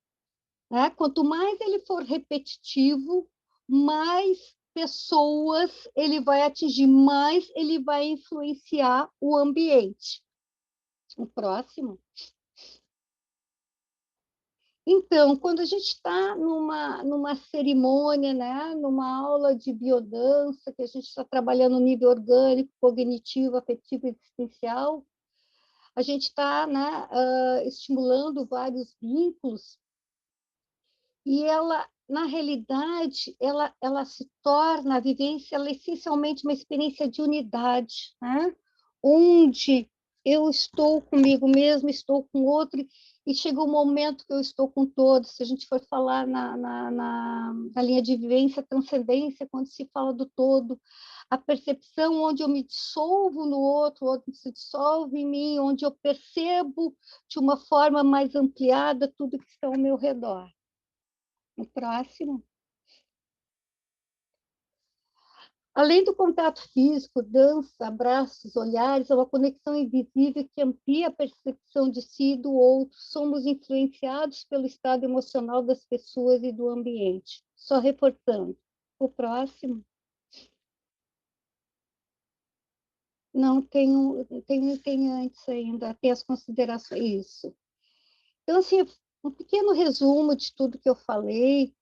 né, quanto mais ele for repetitivo, mais pessoas ele vai atingir, mais ele vai influenciar o ambiente. O próximo. Então, quando a gente está numa cerimônia, né, numa aula de biodança, que a gente está trabalhando no nível orgânico, cognitivo, afetivo e existencial, a gente está, né, estimulando vários vínculos, e ela, na realidade, ela se torna, a vivência, ela é essencialmente uma experiência de unidade, né? Onde eu estou comigo mesmo, estou com outro, e chega um momento que eu estou com todos. Se a gente for falar na linha de vivência, transcendência, quando se fala do todo, a percepção onde eu me dissolvo no outro, o outro se dissolve em mim, onde eu percebo de uma forma mais ampliada tudo que está ao meu redor. O próximo. Além do contato físico, dança, abraços, olhares, é uma conexão invisível que amplia a percepção de si e do outro. Somos influenciados pelo estado emocional das pessoas e do ambiente. Só reportando. O próximo. Não, tem antes ainda, tem as considerações. Isso. Então, assim, um pequeno resumo de tudo que eu falei,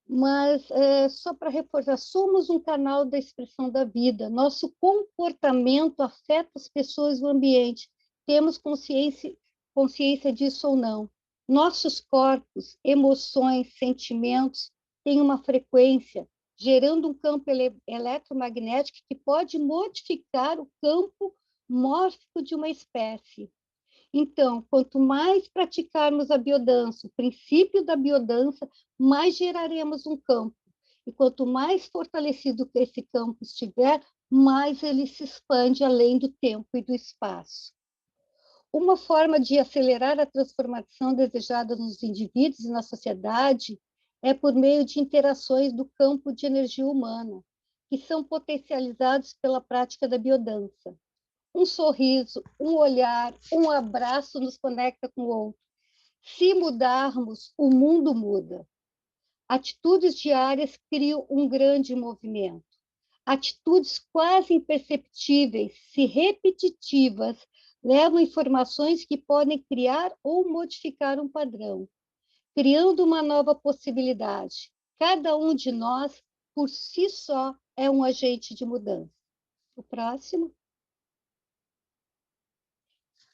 mas só para reforçar, somos um canal da expressão da vida. Nosso comportamento afeta as pessoas e o ambiente. temos consciência disso ou não. Nossos corpos, emoções, sentimentos têm uma frequência, gerando um campo eletromagnético que pode modificar o campo mórfico de uma espécie. Então, quanto mais praticarmos a biodança, o princípio da biodança, mais geraremos um campo. E quanto mais fortalecido que esse campo estiver, mais ele se expande além do tempo e do espaço. Uma forma de acelerar a transformação desejada nos indivíduos e na sociedade é por meio de interações do campo de energia humana, que são potencializados pela prática da biodança. Um sorriso, um olhar, um abraço nos conecta com o outro. Se mudarmos, o mundo muda. Atitudes diárias criam um grande movimento. Atitudes quase imperceptíveis, se repetitivas, levam informações que podem criar ou modificar um padrão, criando uma nova possibilidade. Cada um de nós, por si só, é um agente de mudança. O próximo.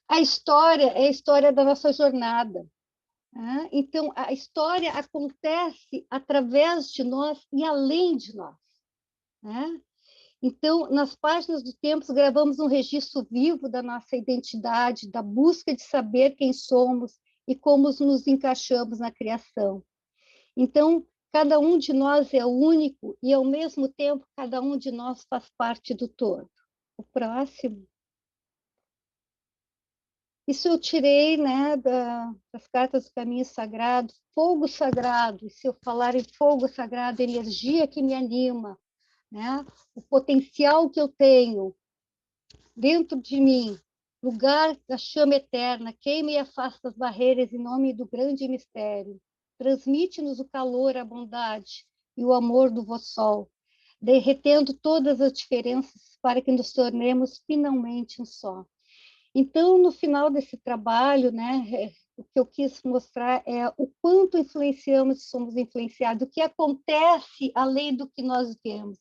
A história é a história da nossa jornada. Né? Então, a história acontece através de nós e além de nós. Né? Então, nas páginas do Tempos, gravamos um registro vivo da nossa identidade, da busca de saber quem somos e como nos encaixamos na criação. Então, cada um de nós é único e, ao mesmo tempo, cada um de nós faz parte do todo. O próximo. Isso eu tirei, né, das cartas do Caminho Sagrado, fogo sagrado. E se eu falar em fogo sagrado, energia que me anima, né? O potencial que eu tenho dentro de mim, lugar da chama eterna, queima e afasta as barreiras em nome do grande mistério. Transmite-nos o calor, a bondade e o amor do vosso sol, derretendo todas as diferenças para que nos tornemos finalmente um só. Então, no final desse trabalho, né, o que eu quis mostrar é o quanto influenciamos e somos influenciados, o que acontece além do que nós vemos.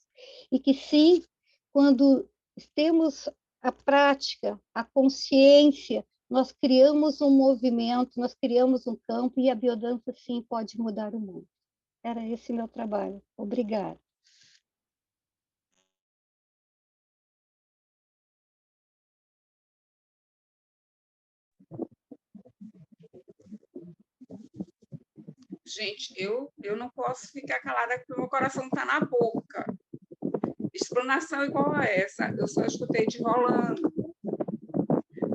E que sim, quando temos a prática, a consciência, nós criamos um movimento, nós criamos um campo e a biodança sim pode mudar o mundo. Era esse meu trabalho. Obrigada. Gente, eu não posso ficar calada porque o meu coração está na boca. Explanação igual a essa, eu só escutei de rolando.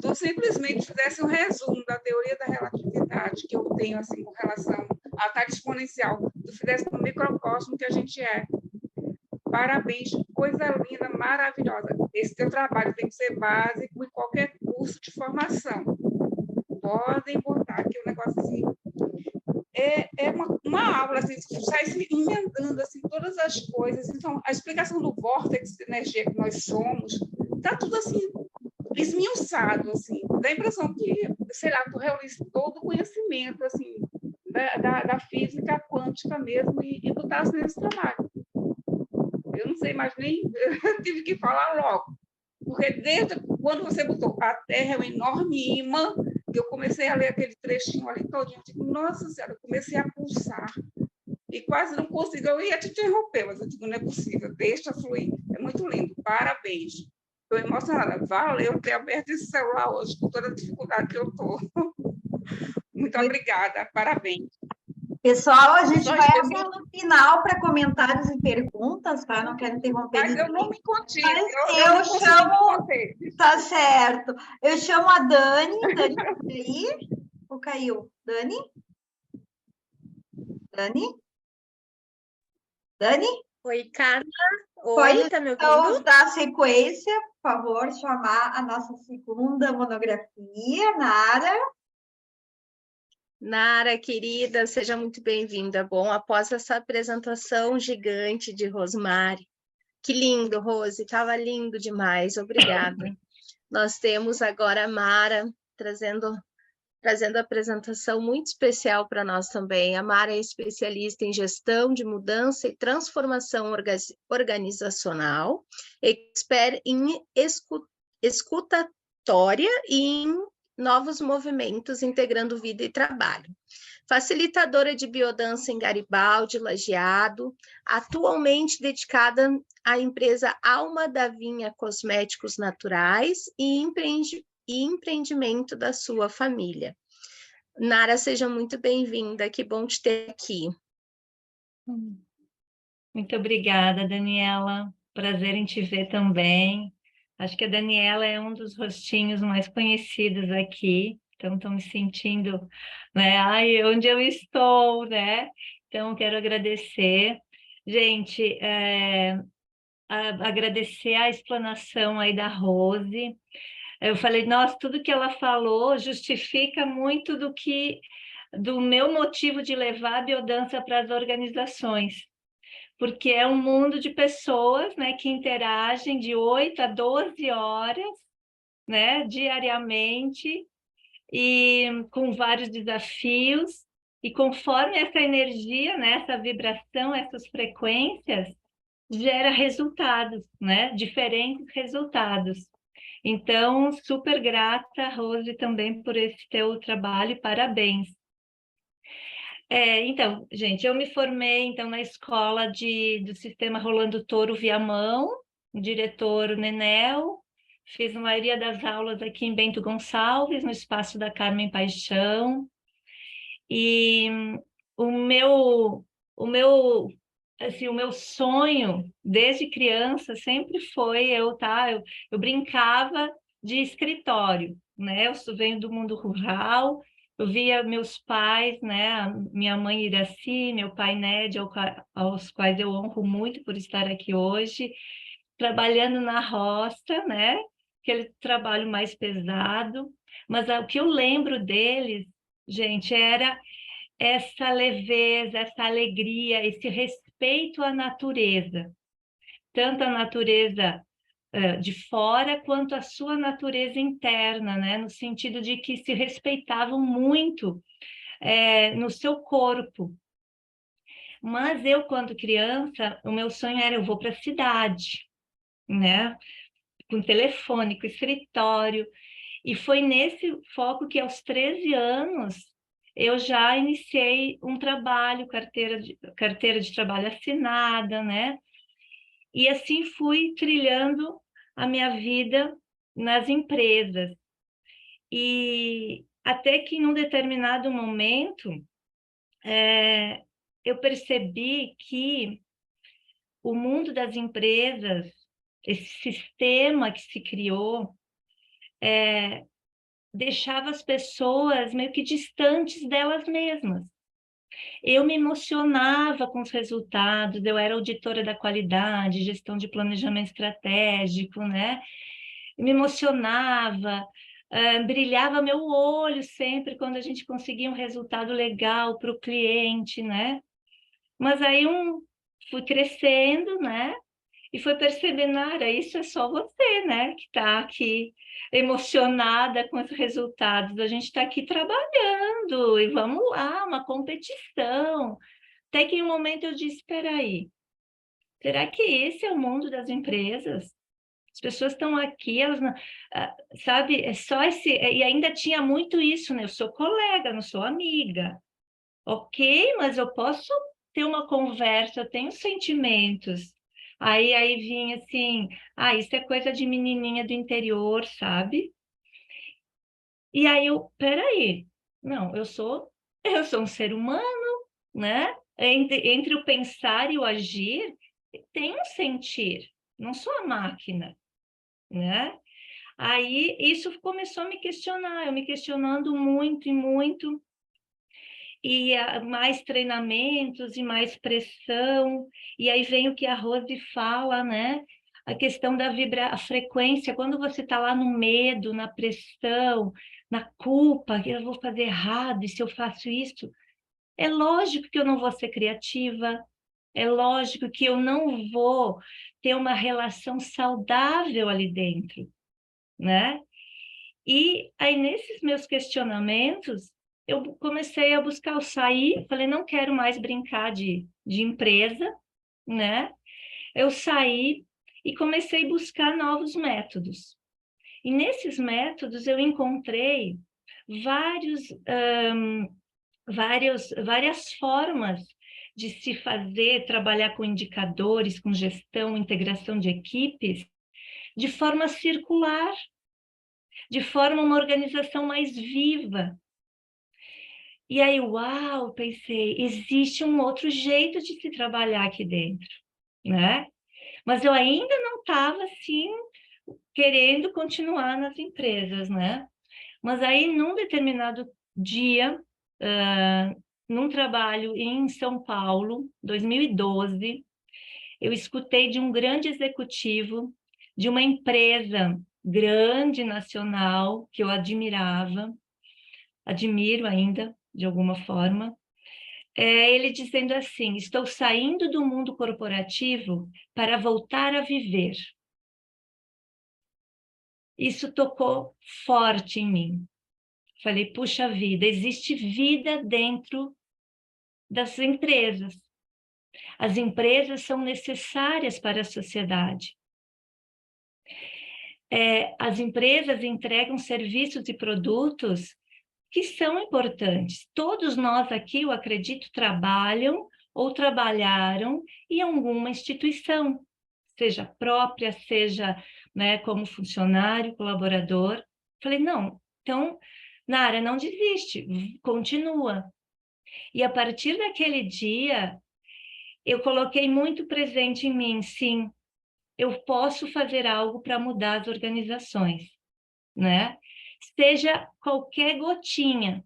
Tu simplesmente fizesse um resumo da teoria da relatividade que eu tenho assim com relação à taxa exponencial, tu fizesse no microcosmo que a gente é. Parabéns, coisa linda, maravilhosa. Esse teu trabalho tem que ser básico em qualquer curso de formação. Podem botar aqui um negócio assim. É uma aula, assim, sai se emendando assim, todas as coisas. Então, a explicação do vórtice de energia que nós somos, está tudo assim, esmiuçado, assim. Dá a impressão que, sei lá, tu reuniste todo o conhecimento, assim, da física quântica mesmo, e tu tá assim, nesse trabalho. Eu não sei mais nem, tive que falar logo. Porque desde quando você botou a Terra é um enorme imã, eu comecei a ler aquele trechinho ali todinho, eu digo, nossa senhora, eu comecei a pulsar e quase não consegui, eu ia te interromper, mas eu digo, não é possível, deixa fluir, é muito lindo, parabéns. Estou emocionada, valeu ter aberto esse celular hoje, com toda a dificuldade que eu estou. Muito obrigada, parabéns. Pessoal, a gente vai abrir no final para comentários e perguntas, tá? Não quero interromper. Mas eu não me contive. Eu chamo. Tá certo. Eu chamo a Dani. Dani, aí? Ou caiu? Dani? Dani? Dani? Oi, Carla. Oi, Tá me ouvindo? então, dar sequência, por favor, chamar a nossa segunda monografia, Nara. Nara, querida, seja muito bem-vinda. Bom, após essa apresentação gigante de Rosemary, que lindo, Rose, estava lindo demais, obrigada. Nós temos agora a Mara trazendo a apresentação muito especial para nós também. A Mara é especialista em gestão de mudança e transformação organizacional, expert em escuta trajetória e em novos movimentos integrando vida e trabalho. Facilitadora de biodança em Garibaldi, Lajeado, atualmente dedicada à empresa Alma da Vinha Cosméticos Naturais e empreendimento da sua família. Nara, seja muito bem-vinda, que bom te ter aqui. Muito obrigada, Daniela. Prazer em te ver também. Acho que a Daniela é um dos rostinhos mais conhecidos aqui, então estou me sentindo, né? Ai, onde eu estou, né? Então, quero agradecer. Gente, agradecer a explanação aí da Rose. Eu falei, nossa, tudo que ela falou justifica muito do meu motivo de levar a biodança para as organizações, porque é um mundo de pessoas, né, que interagem de 8 a 12 horas, né, diariamente, e com vários desafios, e conforme essa energia, né, essa vibração, essas frequências, gera resultados, né, diferentes resultados. Então, super grata, Rose, também por esse teu trabalho, parabéns. Então, gente, eu me formei então na escola do Sistema Rolando Touro Viamão, o diretor Nenel, fiz a maioria das aulas aqui em Bento Gonçalves, no espaço da Carmen Paixão, e o meu sonho desde criança sempre foi eu brincava de escritório, né? Eu venho do mundo rural. Eu via meus pais, né, minha mãe Iraci, meu pai Ned, aos quais eu honro muito por estar aqui hoje, trabalhando na roça, né, aquele trabalho mais pesado, mas o que eu lembro deles, gente, era essa leveza, essa alegria, esse respeito à natureza, tanto a natureza de fora quanto a sua natureza interna, né? No sentido de que se respeitavam muito no seu corpo. Mas eu, quando criança, o meu sonho era eu vou para a cidade, né? Com telefone, com escritório. E foi nesse foco que aos 13 anos eu já iniciei um trabalho, carteira de trabalho assinada, né? E assim fui trilhando a minha vida nas empresas. E até que em um determinado momento, eu percebi que o mundo das empresas, esse sistema que se criou, deixava as pessoas meio que distantes delas mesmas. Eu me emocionava com os resultados, eu era auditora da qualidade, gestão de planejamento estratégico, né? Me emocionava, brilhava meu olho sempre quando a gente conseguia um resultado legal para o cliente, né? Mas aí fui crescendo, né? E foi percebendo, Nara, isso é só você, né? Que está aqui emocionada com os resultados. A gente está aqui trabalhando e vamos lá, uma competição. Até que em um momento eu disse, espera aí, será que esse é o mundo das empresas? As pessoas estão aqui, elas não, sabe, é só esse... E ainda tinha muito isso, né? Eu sou colega, não sou amiga. Ok, mas eu posso ter uma conversa, eu tenho sentimentos. Aí vinha assim, isso é coisa de menininha do interior, sabe? E aí peraí, não, eu sou um ser humano, né? Entre o pensar e o agir, tem um sentir, não sou a máquina, né? Aí isso começou a me questionar, eu me questionando muito e muito, e mais treinamentos e mais pressão, e aí vem o que a Rose fala, né? A questão da a frequência, quando você está lá no medo, na pressão, na culpa, que eu vou fazer errado, e se eu faço isso, é lógico que eu não vou ser criativa, é lógico que eu não vou ter uma relação saudável ali dentro, né? E aí, nesses meus questionamentos, eu comecei a buscar o sair, falei, não quero mais brincar de empresa, né? Eu saí e comecei a buscar novos métodos. E nesses métodos eu encontrei várias formas de se fazer, trabalhar com indicadores, com gestão, integração de equipes, de forma circular, de forma uma organização mais viva. E aí, uau, pensei, existe um outro jeito de se trabalhar aqui dentro, né? Mas eu ainda não estava, assim, querendo continuar nas empresas, né? Mas aí, num determinado dia, num trabalho em São Paulo, 2012, eu escutei de um grande executivo de uma empresa grande, nacional, que eu admirava, admiro ainda, de alguma forma, ele dizendo assim: estou saindo do mundo corporativo para voltar a viver. Isso tocou forte em mim. Falei, puxa vida, existe vida dentro das empresas. As empresas são necessárias para a sociedade. As empresas entregam serviços e produtos que são importantes. Todos nós aqui, eu acredito, trabalham ou trabalharam em alguma instituição, seja própria, seja, né, como funcionário, colaborador. Falei, não, então, Nara, não desiste, continua. E a partir daquele dia, eu coloquei muito presente em mim, sim, eu posso fazer algo para mudar as organizações, né? Seja qualquer gotinha.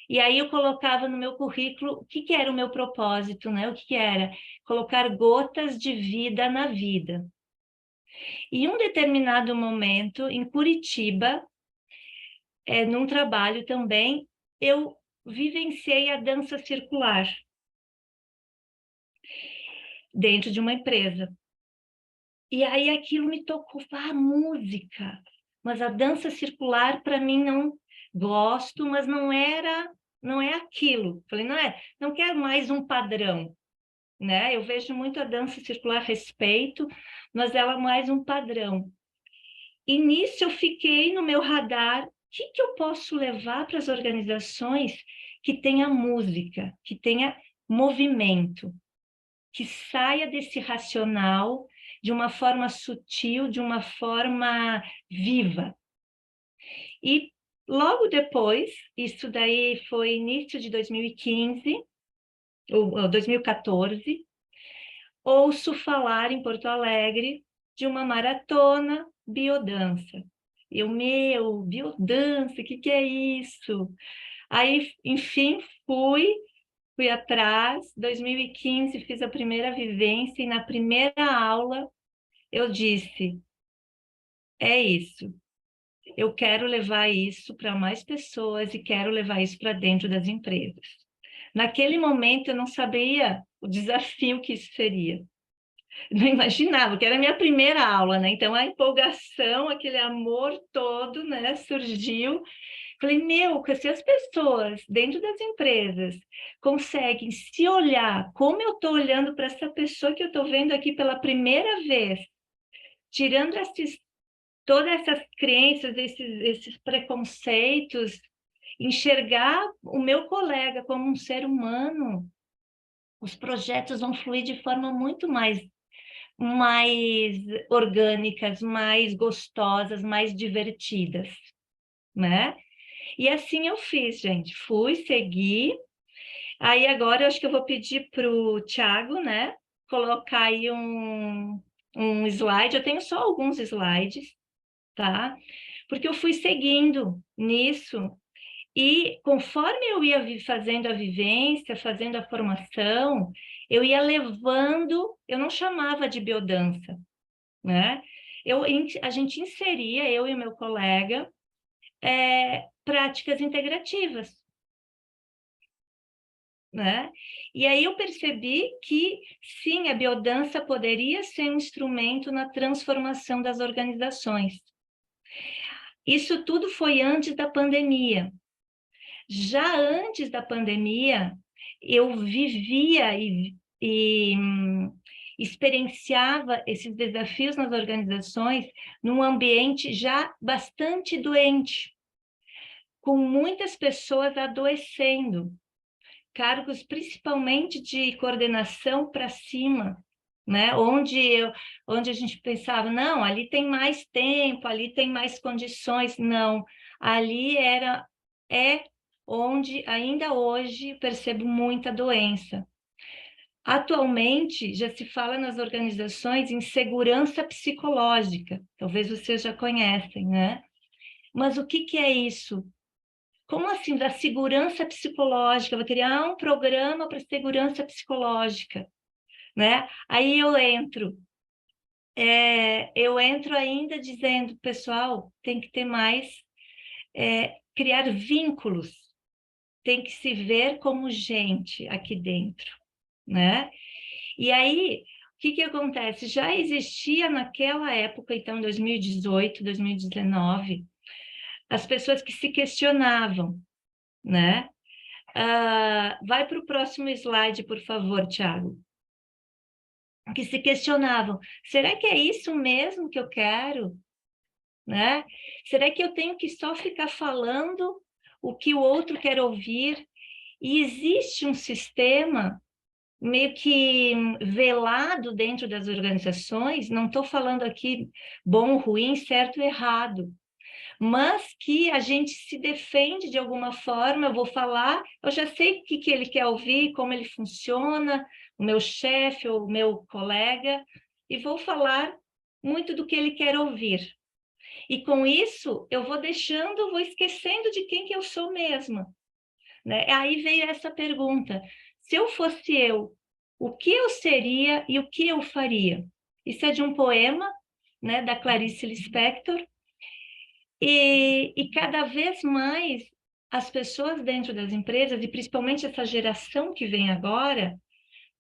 E aí eu colocava no meu currículo o que era o meu propósito, né? O que era? Colocar gotas de vida na vida. E em um determinado momento, em Curitiba, num trabalho também, eu vivenciei a dança circular dentro de uma empresa. E aí aquilo me tocou, a música. Mas a dança circular, para mim, não gosto, mas não é aquilo. Falei, não quero mais um padrão, né? Eu vejo muito a dança circular, respeito, mas ela é mais um padrão. E nisso eu fiquei no meu radar, o que eu posso levar para as organizações que tenha música, que tenha movimento, que saia desse racional de uma forma sutil, de uma forma viva. E logo depois, isso daí foi início de 2015, ou 2014, ouço falar em Porto Alegre de uma maratona biodança. Biodança, o que é isso? Aí, enfim, fui atrás, 2015 fiz a primeira vivência e na primeira aula eu disse, é isso, eu quero levar isso para mais pessoas e quero levar isso para dentro das empresas. Naquele momento eu não sabia o desafio que isso seria. Não imaginava, que era a minha primeira aula, né? Então a empolgação, aquele amor todo, né, surgiu. Falei, se as pessoas dentro das empresas conseguem se olhar como eu estou olhando para essa pessoa que eu estou vendo aqui pela primeira vez, tirando todas essas crenças, esses preconceitos, enxergar o meu colega como um ser humano, os projetos vão fluir de forma muito mais orgânicas, mais gostosas, mais divertidas, né? E assim eu fiz, gente. Segui. Aí agora eu acho que eu vou pedir para o Thiago, né? Colocar aí um slide. Eu tenho só alguns slides, tá? Porque eu fui seguindo nisso. E conforme eu ia fazendo a vivência, fazendo a formação, eu ia levando, eu não chamava de biodança, né? A gente inseria, eu e o meu colega, práticas integrativas, né? E aí eu percebi que, sim, a biodança poderia ser um instrumento na transformação das organizações. Isso tudo foi antes da pandemia. Já antes da pandemia, eu vivia e experienciava esses desafios nas organizações num ambiente já bastante doente, com muitas pessoas adoecendo, cargos principalmente de coordenação para cima, né? Onde a gente pensava, não, ali tem mais tempo, ali tem mais condições. Não, ali é onde ainda hoje percebo muita doença. Atualmente, já se fala nas organizações em segurança psicológica, talvez vocês já conhecem, né? Mas o que é isso? Como assim, da segurança psicológica? Vou criar um programa para segurança psicológica, né? Aí eu entro ainda dizendo, pessoal, tem que ter mais, criar vínculos, tem que se ver como gente aqui dentro, né? E aí, o que acontece? Já existia naquela época, então, 2018, 2019, as pessoas que se questionavam, né? Vai para o próximo slide, por favor, Thiago. Que se questionavam, será que é isso mesmo que eu quero? Né? Será que eu tenho que só ficar falando o que o outro quer ouvir? E existe um sistema meio que velado dentro das organizações, não estou falando aqui bom, ruim, certo, errado, mas que a gente se defende de alguma forma, eu vou falar, eu já sei o que ele quer ouvir, como ele funciona, o meu chefe ou o meu colega, e vou falar muito do que ele quer ouvir. E com isso, eu vou deixando, vou esquecendo de quem que eu sou mesma. Né? Aí veio essa pergunta, se eu fosse eu, o que eu seria e o que eu faria? Isso é de um poema, né, da Clarice Lispector, e cada vez mais as pessoas dentro das empresas, e principalmente essa geração que vem agora,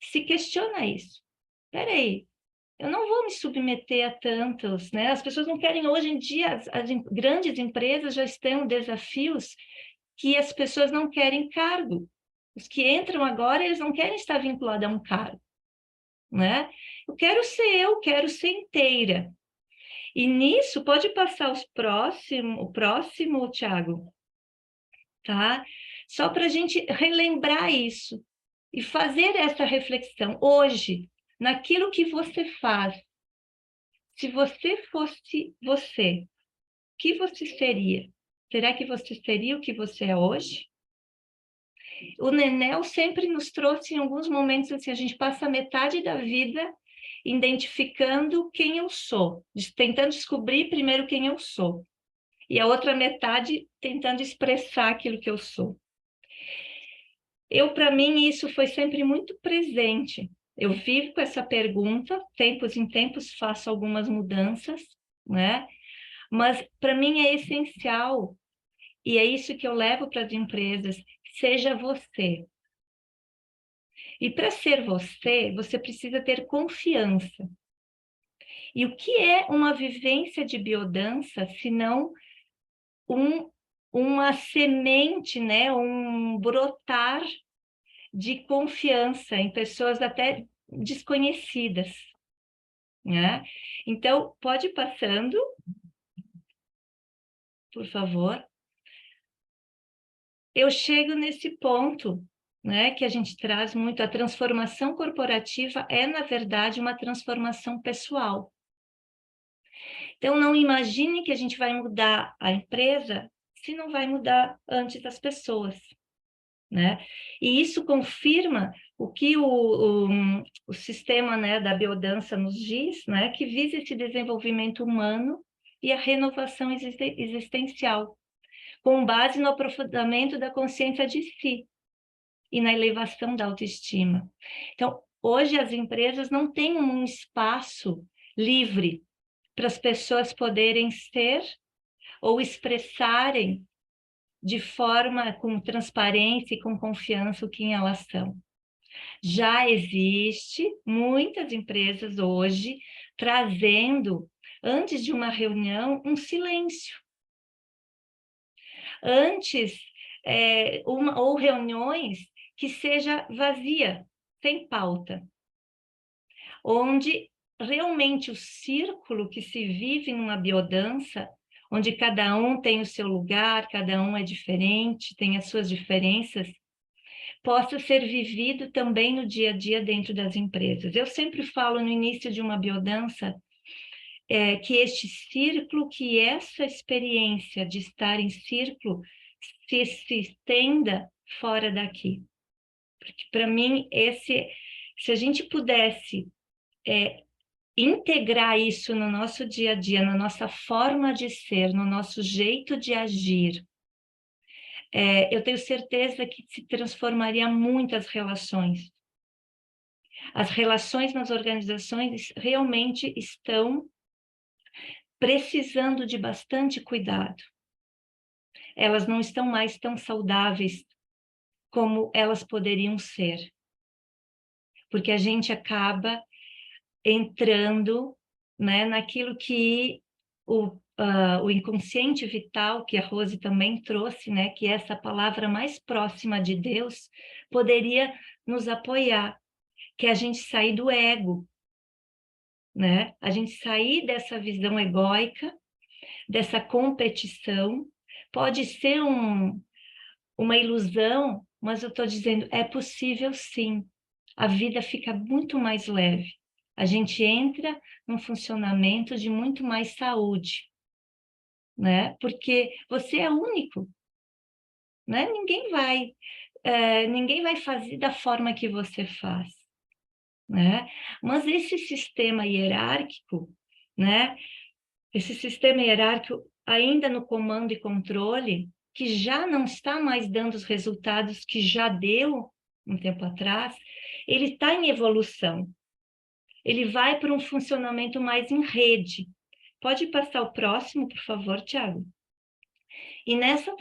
se questiona isso. Espera aí, eu não vou me submeter a tantos, né? As pessoas não querem, hoje em dia, as grandes empresas já estão em desafios que as pessoas não querem cargo. Os que entram agora, eles não querem estar vinculados a um cargo, né? Eu quero ser inteira. E nisso, pode passar o próximo, Thiago, tá? Só para a gente relembrar isso e fazer essa reflexão. Hoje, naquilo que você faz, se você fosse você, o que você seria? Será que você seria o que você é hoje? O Nenel sempre nos trouxe em alguns momentos assim, a gente passa metade da vida identificando quem eu sou, tentando descobrir primeiro quem eu sou, e a outra metade tentando expressar aquilo que eu sou. Para mim, isso foi sempre muito presente. Eu vivo com essa pergunta, tempos em tempos faço algumas mudanças, né? Mas para mim é essencial, e é isso que eu levo para as empresas, seja você. E para ser você, você precisa ter confiança. E o que é uma vivência de biodança, se não uma semente, né? Um brotar de confiança em pessoas até desconhecidas, né? Então, pode ir passando, por favor. Eu chego nesse ponto, né, que a gente traz muito, a transformação corporativa é, na verdade, uma transformação pessoal. Então, não imagine que a gente vai mudar a empresa se não vai mudar antes as pessoas, né? E isso confirma o que o sistema, né, da biodança nos diz, né, que visa esse desenvolvimento humano e a renovação existencial, com base no aprofundamento da consciência de si e na elevação da autoestima. Então, hoje as empresas não têm um espaço livre para as pessoas poderem ser ou expressarem de forma com transparência e com confiança o que elas são. Já existe muitas empresas hoje trazendo, antes de uma reunião, um silêncio. Antes, ou reuniões que seja vazia, sem pauta. onde realmente o círculo que se vive numa biodança, onde cada um tem o seu lugar, cada um é diferente, tem as suas diferenças, possa ser vivido também no dia a dia dentro das empresas. Eu sempre falo no início de uma biodança que este círculo, que essa experiência de estar em círculo se estenda fora daqui. Porque, para mim, se a gente pudesse integrar isso no nosso dia a dia, na nossa forma de ser, no nosso jeito de agir, eu tenho certeza que se transformaria muitas relações. As relações nas organizações realmente estão precisando de bastante cuidado. Elas não estão mais tão saudáveis como elas poderiam ser. Porque a gente acaba entrando, né, naquilo que o inconsciente vital, que a Rose também trouxe, né, que é essa palavra mais próxima de Deus, poderia nos apoiar, que é a gente sair do ego, né? A gente sair dessa visão egóica, dessa competição. Pode ser uma ilusão, mas eu estou dizendo, é possível sim. A vida fica muito mais leve. A gente entra num funcionamento de muito mais saúde, né? Porque você é único, né? Ninguém vai fazer da forma que você faz, né? Mas esse sistema hierárquico, né? Esse sistema hierárquico ainda no comando e controle, que já não está mais dando os resultados que já deu um tempo atrás, ele está em evolução. Ele vai para um funcionamento mais em rede. Pode passar o próximo, por favor, Tiago? E nessa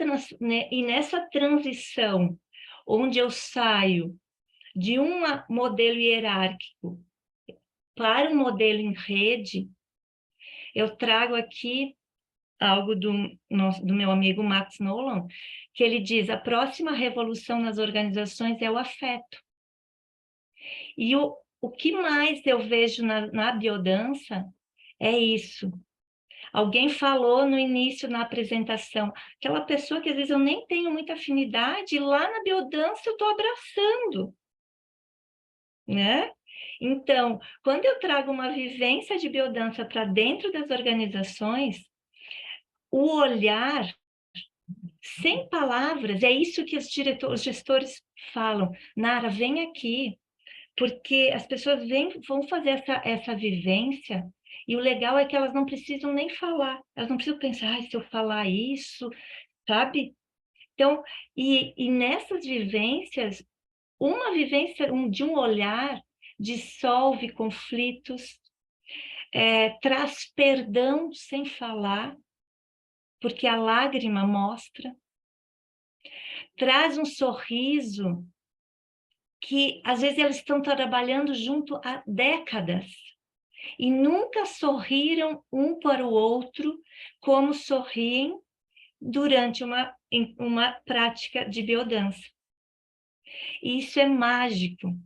transição, onde eu saio de um modelo hierárquico para um modelo em rede, eu trago aqui algo do meu amigo Max Nolan, que ele diz: a próxima revolução nas organizações é o afeto. E o que mais eu vejo na biodança é isso. Alguém falou no início, na apresentação, aquela pessoa que às vezes eu nem tenho muita afinidade, e lá na biodança eu estou abraçando, né? Então, quando eu trago uma vivência de biodança para dentro das organizações, o olhar, sem palavras, é isso que os gestores falam. Nara, vem aqui, porque as pessoas vão fazer essa vivência, e o legal é que elas não precisam nem falar, elas não precisam pensar, se eu falar isso, sabe? Então, e nessas vivências, uma vivência de um olhar dissolve conflitos, traz perdão sem falar, porque a lágrima mostra, traz um sorriso que às vezes eles estão trabalhando junto há décadas e nunca sorriram um para o outro como sorriem durante uma prática de biodança. E isso é mágico.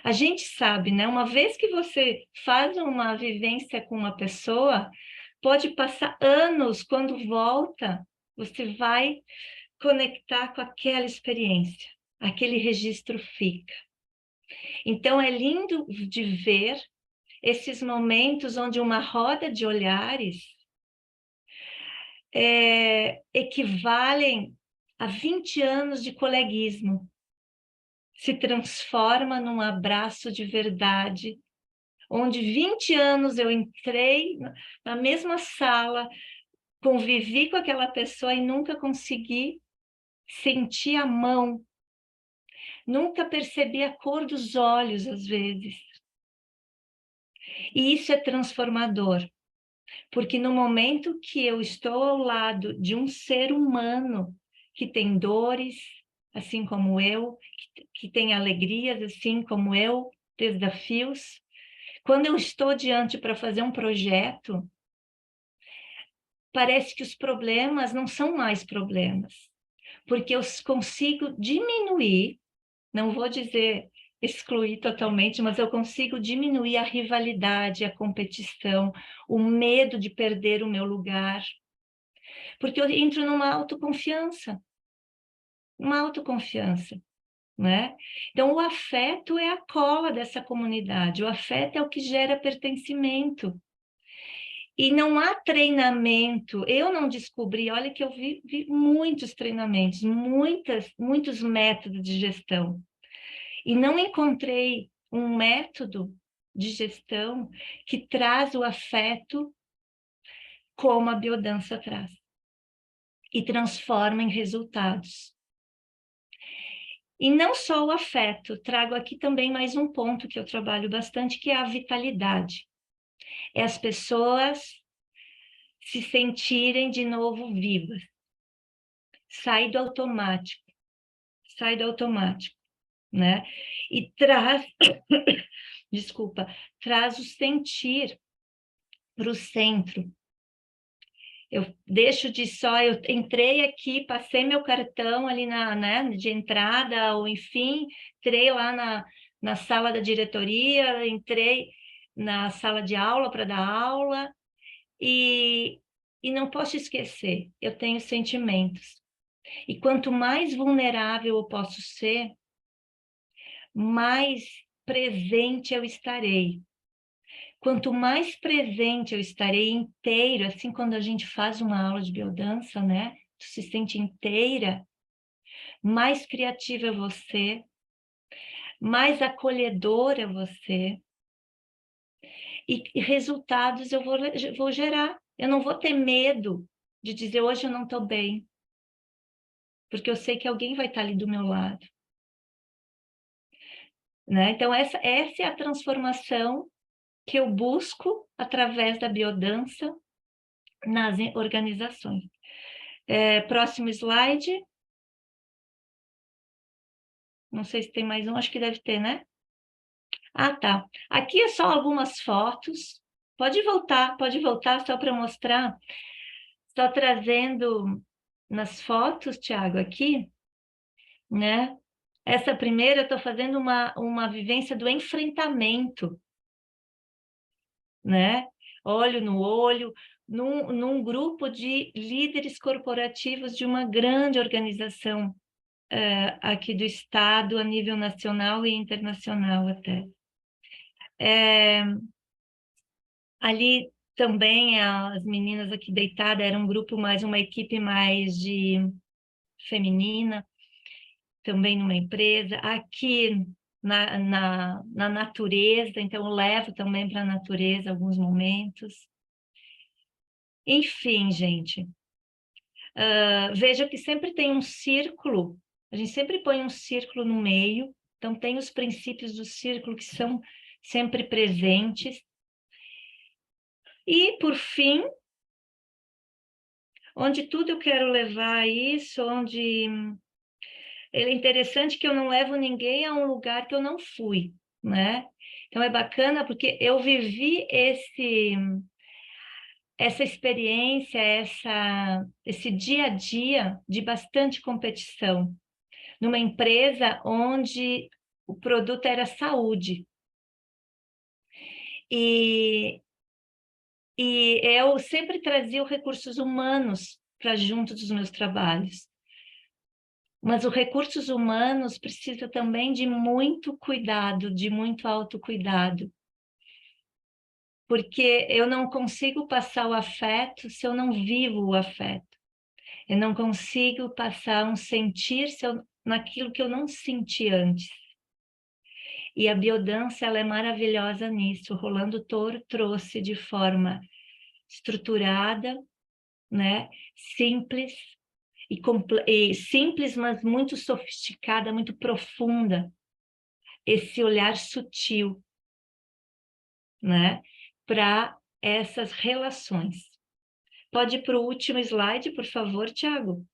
A gente sabe, né? Uma vez que você faz uma vivência com uma pessoa, pode passar anos, quando volta, você vai conectar com aquela experiência, aquele registro fica. Então, é lindo de ver esses momentos onde uma roda de olhares equivalem a 20 anos de coleguismo, se transforma num abraço de verdade, onde 20 anos eu entrei na mesma sala, convivi com aquela pessoa e nunca consegui sentir a mão, nunca percebi a cor dos olhos, às vezes. E isso é transformador, porque no momento que eu estou ao lado de um ser humano que tem dores, assim como eu, que tem alegrias, assim como eu, desafios, quando eu estou diante para fazer um projeto, parece que os problemas não são mais problemas, porque eu consigo diminuir, não vou dizer excluir totalmente, mas eu consigo diminuir a rivalidade, a competição, o medo de perder o meu lugar, porque eu entro numa autoconfiança, né? Então, o afeto é a cola dessa comunidade, o afeto é o que gera pertencimento. E não há treinamento, eu não descobri, olha que eu vi muitos treinamentos, muitos métodos de gestão, e não encontrei um método de gestão que traz o afeto como a biodança traz, e transforma em resultados. E não só o afeto, trago aqui também mais um ponto que eu trabalho bastante, que é a vitalidade. É as pessoas se sentirem de novo vivas. Sai do automático, né? E traz, desculpa, traz o sentir para o centro. Eu deixo de só, eu entrei aqui, passei meu cartão ali né, de entrada, ou enfim, entrei lá na sala da diretoria, entrei na sala de aula para dar aula, e não posso esquecer, eu tenho sentimentos. E quanto mais vulnerável eu posso ser, mais presente eu estarei. Quanto mais presente eu estarei inteiro, assim quando a gente faz uma aula de biodança, né? Tu se sente inteira, mais criativa é você, mais acolhedora é você, e resultados eu vou gerar. Eu não vou ter medo de dizer hoje eu não estou bem, porque eu sei que alguém vai estar ali do meu lado. Né? Então, essa é a transformação que eu busco através da biodança nas organizações. Próximo slide. Não sei se tem mais um, acho que deve ter, né? Ah, tá. Aqui é só algumas fotos. Pode voltar só para mostrar. Só trazendo nas fotos, Tiago, aqui, né? Essa primeira, eu estou fazendo uma vivência do enfrentamento, né? Olho no olho, num grupo de líderes corporativos de uma grande organização aqui do Estado, a nível nacional e internacional até. Ali também as meninas aqui deitadas, era um grupo mais, uma equipe mais de feminina, também numa empresa. Aqui na natureza, então eu levo também para a natureza alguns momentos. Enfim, gente, veja que sempre tem um círculo, a gente sempre põe um círculo no meio, então tem os princípios do círculo que são sempre presentes. E, por fim, onde tudo eu quero levar isso, onde é interessante que eu não levo ninguém a um lugar que eu não fui, né? Então é bacana porque eu vivi essa experiência, esse dia a dia de bastante competição, numa empresa onde o produto era saúde. E eu sempre trazia os recursos humanos para junto dos meus trabalhos. Mas os recursos humanos precisam também de muito cuidado, de muito autocuidado. Porque eu não consigo passar o afeto se eu não vivo o afeto. Eu não consigo passar um sentir naquilo que eu não senti antes. E a biodança, ela é maravilhosa nisso. O Rolando Toro trouxe de forma estruturada, né? Simples, e simples, mas muito sofisticada, muito profunda. Esse olhar sutil, né? Para essas relações. Pode ir para o último slide, por favor, Tiago.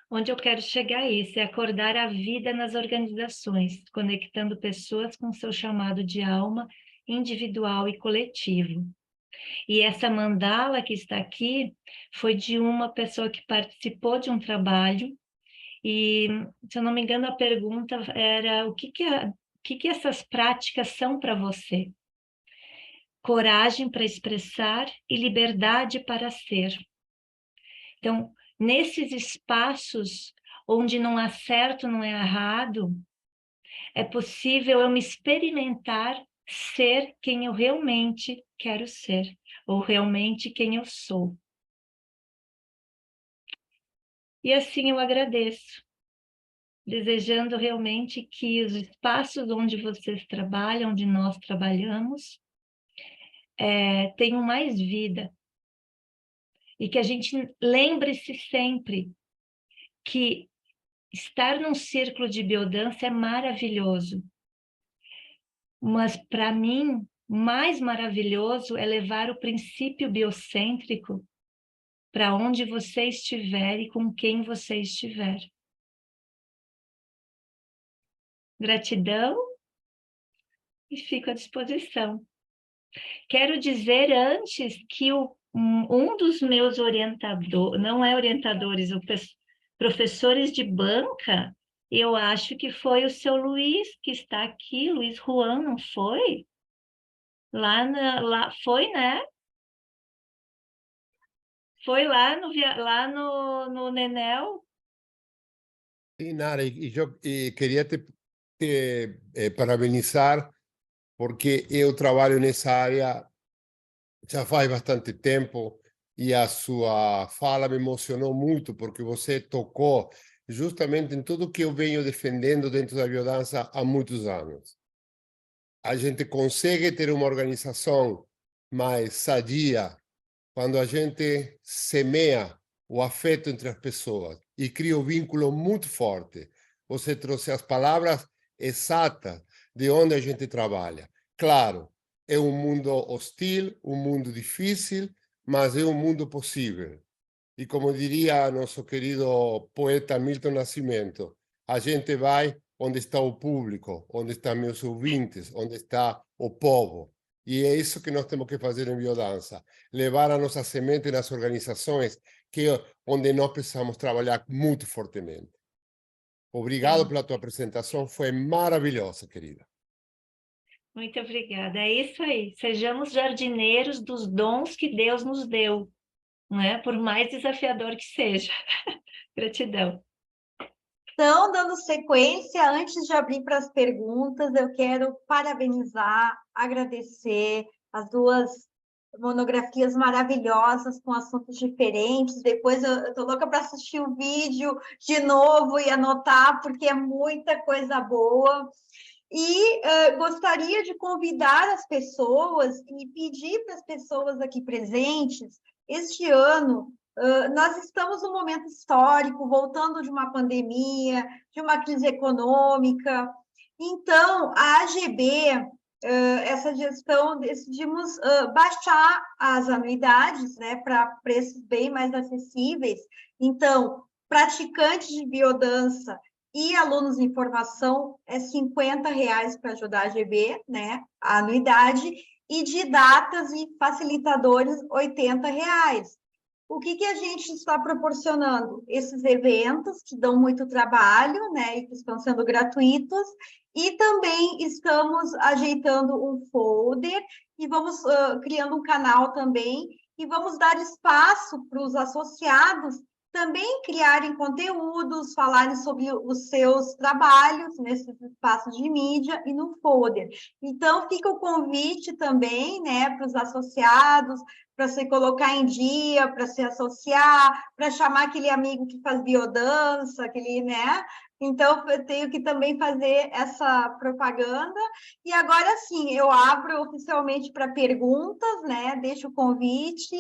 Onde eu quero chegar é isso, é acordar a vida nas organizações, conectando pessoas com seu chamado de alma individual e coletivo. E essa mandala que está aqui foi de uma pessoa que participou de um trabalho E, se eu não me engano, a pergunta era o que essas práticas são para você? Coragem para expressar e liberdade para ser. Então, nesses espaços onde não há certo, não é errado, é possível eu me experimentar ser quem eu realmente quero ser, ou realmente quem eu sou. E assim eu agradeço, desejando realmente que os espaços onde vocês trabalham, onde nós trabalhamos, tenham mais vida. E que a gente lembre-se sempre que estar num círculo de biodança é maravilhoso. Mas, para mim, mais maravilhoso é levar o princípio biocêntrico para onde você estiver e com quem você estiver. Gratidão e fico à disposição. Quero dizer antes que um dos meus orientadores, não é orientadores, professores de banca, eu acho que foi o seu Luiz, que está aqui, Luiz Juan, não foi? Lá foi, né? Foi lá no Nenel. E Nara, eu queria te parabenizar, porque eu trabalho nessa área já faz bastante tempo, e a sua fala me emocionou muito, porque você tocou justamente em tudo que eu venho defendendo dentro da biodança há muitos anos. A gente consegue ter uma organização mais sadia quando a gente semeia o afeto entre as pessoas e cria um vínculo muito forte. Você trouxe as palavras exatas de onde a gente trabalha. Claro, é um mundo hostil, um mundo difícil, mas é um mundo possível. E como diria nosso querido poeta Milton Nascimento, a gente vai onde está o público, onde estão meus ouvintes, onde está o povo. E é isso que nós temos que fazer em biodança, levar a nossa semente nas organizações, que é onde nós precisamos trabalhar muito fortemente. Obrigado pela tua apresentação, foi maravilhosa, querida. Muito obrigada. É isso aí. Sejamos jardineiros dos dons que Deus nos deu, não é? Por mais desafiador que seja. Gratidão. Então, dando sequência, antes de abrir para as perguntas, eu quero parabenizar, agradecer as duas monografias maravilhosas com assuntos diferentes. Depois eu estou louca para assistir o vídeo de novo e anotar, porque é muita coisa boa. E gostaria de convidar as pessoas e pedir para as pessoas aqui presentes, este ano, nós estamos num momento histórico, voltando de uma pandemia, de uma crise econômica. Então, a AGB, essa gestão, decidimos baixar as anuidades, né, para preços bem mais acessíveis. Então, praticantes de biodança e alunos em formação é R$ 50 para ajudar a AGB, né, a anuidade, e de datas e facilitadores R$ 80. O que a gente está proporcionando? Esses eventos que dão muito trabalho, né, e que estão sendo gratuitos, e também estamos ajeitando um folder e vamos criando um canal também, e vamos dar espaço para os associados também criarem conteúdos, falarem sobre os seus trabalhos nesses espaços de mídia e no folder. Então, fica o convite também, né, para os associados, para se colocar em dia, para se associar, para chamar aquele amigo que faz biodança, aquele, né? Então, eu tenho que também fazer essa propaganda. E agora sim, eu abro oficialmente para perguntas, né? Deixo o convite.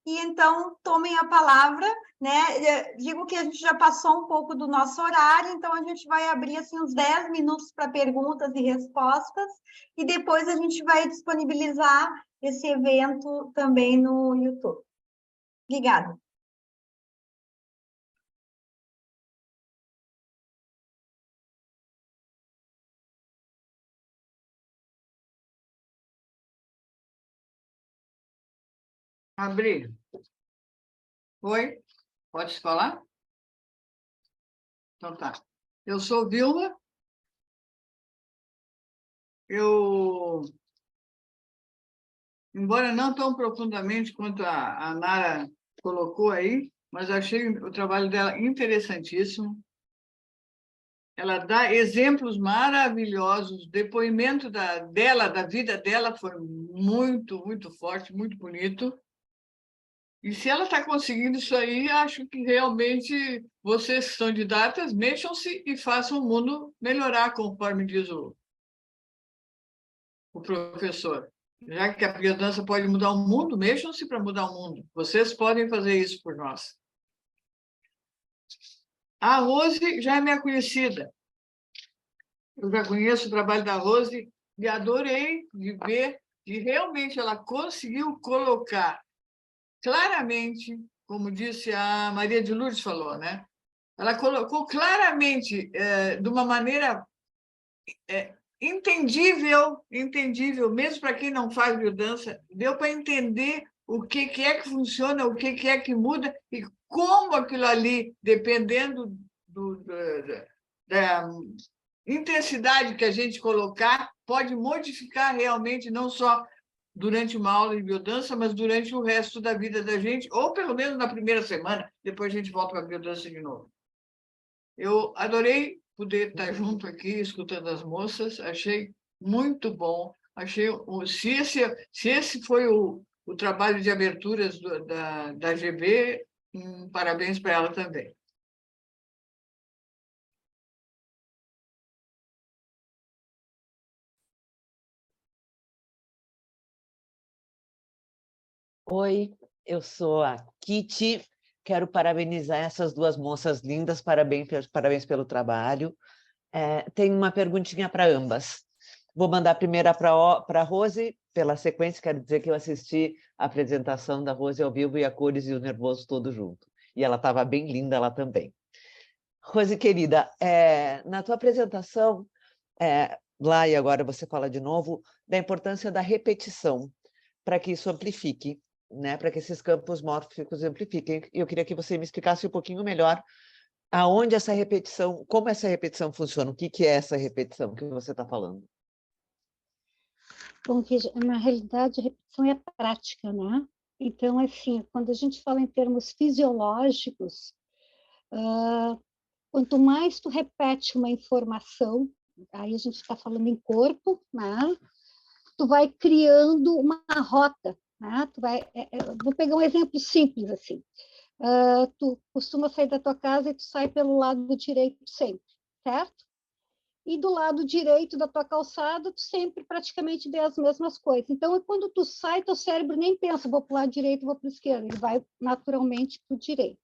E então, tomem a palavra, né? Digo que a gente já passou um pouco do nosso horário, então a gente vai abrir assim, uns 10 minutos para perguntas e respostas, e depois a gente vai disponibilizar esse evento também no YouTube. Obrigada. Abril. Oi? Pode falar? Então tá. Eu sou Vilma. Embora não tão profundamente quanto a Nara colocou aí, mas achei o trabalho dela interessantíssimo. Ela dá exemplos maravilhosos, o depoimento dela, da vida dela, foi muito, muito forte, muito bonito. E se ela está conseguindo isso aí, acho que realmente vocês que são didatas, mexam-se e façam o mundo melhorar, conforme diz o professor. Já que a biodança pode mudar o mundo, mexam-se para mudar o mundo. Vocês podem fazer isso por nós. A Rose já é minha conhecida. Eu já conheço o trabalho da Rose e adorei de ver que realmente ela conseguiu colocar claramente, como disse a Maria de Lourdes falou, né? Ela colocou claramente, de uma maneira entendível, mesmo para quem não faz biodança, deu para entender o que é que funciona, o que é que muda e como aquilo ali, dependendo da intensidade que a gente colocar, pode modificar realmente, não só durante uma aula de biodança, mas durante o resto da vida da gente, ou pelo menos na primeira semana, depois a gente volta para a biodança de novo. Eu adorei poder estar junto aqui, escutando as moças, achei muito bom. Se esse foi o trabalho de aberturas da GB, parabéns para ela também. Oi, eu sou a Kitty. Quero parabenizar essas duas moças lindas. Parabéns pelo trabalho. Tenho uma perguntinha para ambas. Vou mandar a primeira para a Rose, pela sequência, quero dizer que eu assisti a apresentação da Rose ao vivo e a cores e o nervoso todo junto. E ela estava bem linda lá também. Rose, querida, na tua apresentação, lá e agora você fala de novo, da importância da repetição para que isso amplifique, né? Para que esses campos mórficos amplifiquem. Eu queria que você me explicasse um pouquinho melhor aonde essa repetição, como essa repetição funciona, o que é essa repetição que você está falando? Bom, veja, na realidade, a repetição é prática, né? Então, assim, quando a gente fala em termos fisiológicos, quanto mais tu repete uma informação, aí a gente está falando em corpo, né? Tu vai criando uma rota, né? Vou pegar um exemplo simples, assim. Tu costuma sair da tua casa e tu sai pelo lado direito sempre, certo? E do lado direito da tua calçada, tu sempre praticamente vê as mesmas coisas. Então, quando tu sai, teu cérebro nem pensa, vou para o lado direito, vou para o esquerdo, ele vai naturalmente para o direito.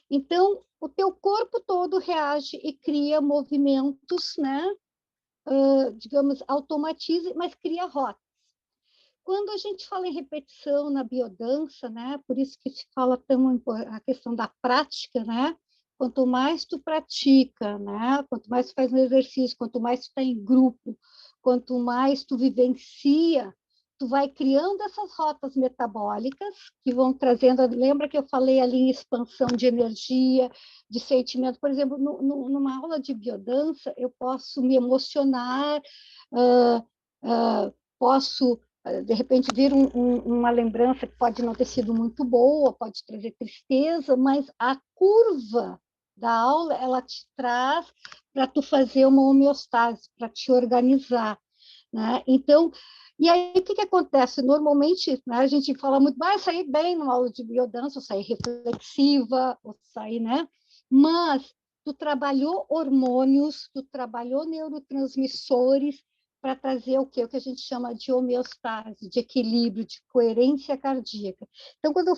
Então, o teu corpo todo reage e cria movimentos, né? Digamos, automatiza, mas cria rotas. Quando a gente fala em repetição na biodança, né? Por isso que se fala tão a questão da prática, né? Quanto mais tu pratica, né? Quanto mais tu faz um exercício, quanto mais tu está em grupo, quanto mais tu vivencia, tu vai criando essas rotas metabólicas que vão trazendo... Lembra que eu falei ali em expansão de energia, de sentimento? Por exemplo, numa aula de biodança, eu posso me emocionar, posso, de repente, vir uma lembrança que pode não ter sido muito boa, pode trazer tristeza, mas a curva da aula, ela te traz para tu fazer uma homeostase, para te organizar, né? Então, e aí o que acontece? Normalmente, né, a gente fala muito, vai sair bem numa aula de biodança, ou sair reflexiva, ou sair, né? Mas tu trabalhou hormônios, tu trabalhou neurotransmissores para trazer o que a gente chama de homeostase, de equilíbrio, de coerência cardíaca. Então, quando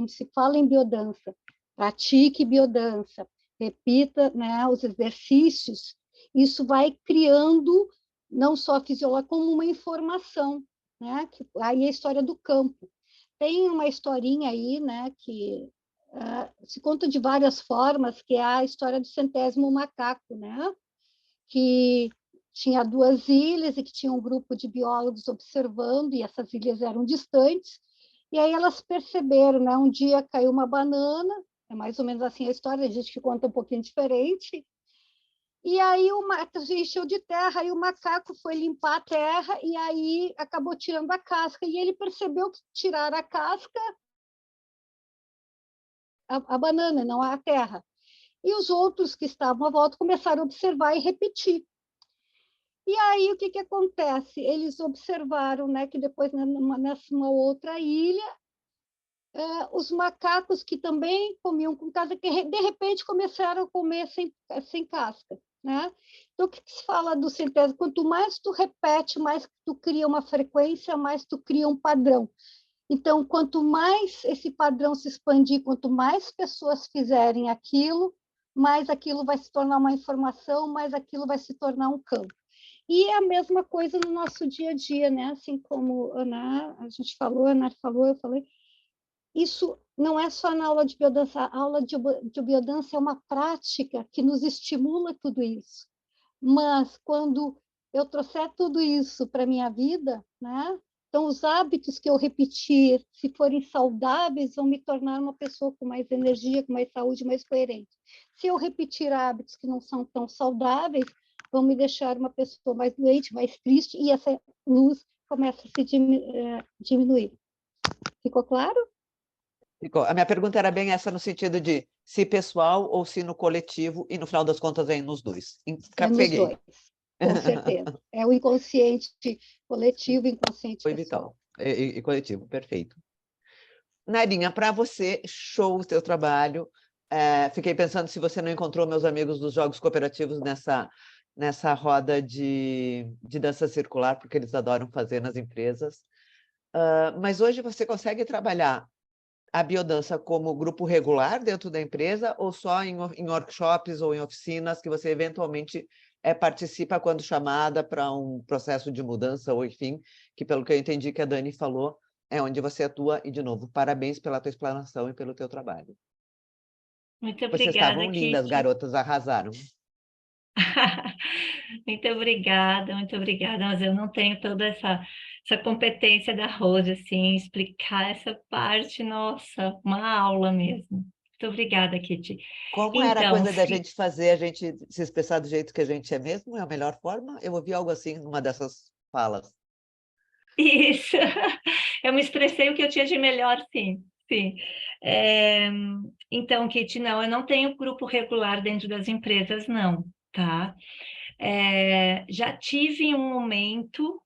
se fala em biodança, pratique biodança, repita, né, os exercícios, isso vai criando não só a fisiologia, como uma informação, né? Aí é a história do campo. Tem uma historinha aí, né, que se conta de várias formas, que é a história do 100º macaco, né? Que tinha 2 ilhas e que tinha um grupo de biólogos observando, e essas ilhas eram distantes, e aí elas perceberam, né? Um dia caiu uma banana, É mais ou menos assim a história, a gente que conta um pouquinho diferente. E aí o mato se encheu de terra, e o macaco foi limpar a terra, e aí acabou tirando a casca. E ele percebeu que tirar a casca, a banana, não a terra. E os outros que estavam à volta começaram a observar e repetir. E aí o que acontece? Eles observaram, né, que depois nessa outra ilha, os macacos que também comiam com casca, que de repente começaram a comer sem casca, né? Então, o que se fala do centésimo? Quanto mais tu repete, mais tu cria uma frequência, mais tu cria um padrão. Então, quanto mais esse padrão se expandir, quanto mais pessoas fizerem aquilo, mais aquilo vai se tornar uma informação, mais aquilo vai se tornar um campo. E é a mesma coisa no nosso dia a dia, né? Assim como a gente falou, a Ana falou, eu falei, isso não é só na aula de biodança. A aula de biodança é uma prática que nos estimula tudo isso. Mas quando eu trouxer tudo isso para a minha vida, né? Então, os hábitos que eu repetir, se forem saudáveis, vão me tornar uma pessoa com mais energia, com mais saúde, mais coerente. Se eu repetir hábitos que não são tão saudáveis, vão me deixar uma pessoa mais doente, mais triste, e essa luz começa a se diminuir. Ficou claro? Ficou. A minha pergunta era bem essa, no sentido de se pessoal ou se no coletivo, e no final das contas vem nos dois. É nos Peguei. dois, com certeza. É o inconsciente coletivo e inconsciente Foi pessoal. vital. E coletivo, perfeito. Narinha, para você, show o teu trabalho. Fiquei pensando se você não encontrou meus amigos dos Jogos Cooperativos nessa roda de dança circular, porque eles adoram fazer nas empresas. Mas hoje você consegue trabalhar a biodança como grupo regular dentro da empresa ou só em workshops ou em oficinas que você eventualmente participa quando chamada para um processo de mudança ou enfim, que pelo que eu entendi que a Dani falou, é onde você atua e, de novo, parabéns pela tua explanação e pelo teu trabalho. Muito Vocês obrigada, estavam lindas, Kitty. garotas, arrasaram. Muito obrigada, muito obrigada. Mas eu não tenho toda essa competência da Rose, assim, explicar essa parte, nossa, uma aula mesmo. Muito obrigada, Kitty. Como era a Então, coisa da gente fazer, a gente se expressar do jeito que a gente é mesmo? É a melhor forma? Eu ouvi algo assim numa dessas falas. Isso, eu me expressei o que eu tinha de melhor, sim, sim. Então, Kitty, não, eu não tenho grupo regular dentro das empresas, não, tá? Já tive um momento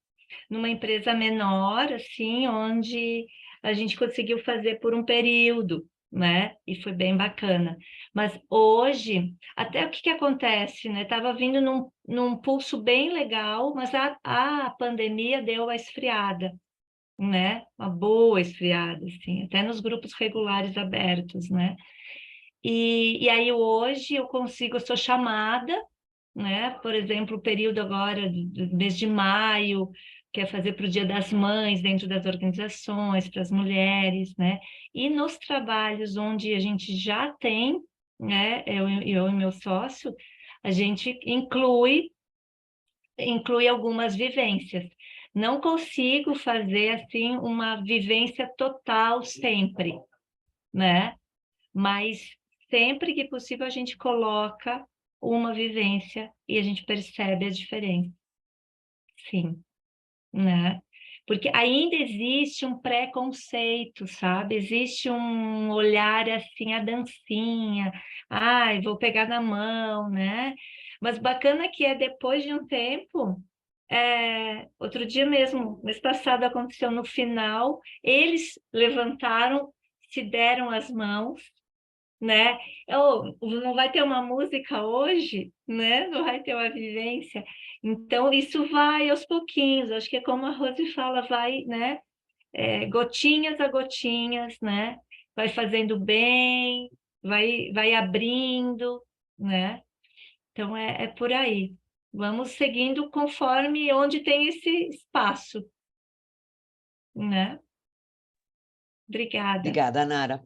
numa empresa menor, assim, onde a gente conseguiu fazer por um período, né? E foi bem bacana. Mas hoje, até o que acontece, né? Estava vindo num pulso bem legal, mas a pandemia deu a esfriada, né? Uma boa esfriada, assim, até nos grupos regulares abertos, né? E aí hoje eu sou chamada, né? Por exemplo, o período agora do mês de maio, que é fazer para o Dia das Mães dentro das organizações, para as mulheres, né? E nos trabalhos onde a gente já tem, né? Eu e meu sócio, a gente inclui algumas vivências. Não consigo fazer assim uma vivência total sempre, né? Mas sempre que possível a gente coloca uma vivência e a gente percebe a diferença. Sim, né? Porque ainda existe um preconceito, sabe? Existe um olhar assim, a dancinha, ai, vou pegar na mão, né? Mas bacana que é depois de um tempo, outro dia mesmo, mês passado aconteceu no final, eles levantaram, se deram as mãos, né? Não vai ter uma música hoje, né? Não vai ter uma vivência. Então, isso vai aos pouquinhos. Acho que é como a Rose fala, vai, né? Gotinhas a gotinhas, né? Vai fazendo bem, vai abrindo, né? Então, é por aí. Vamos seguindo conforme onde tem esse espaço, né? Obrigada. Obrigada, Nara.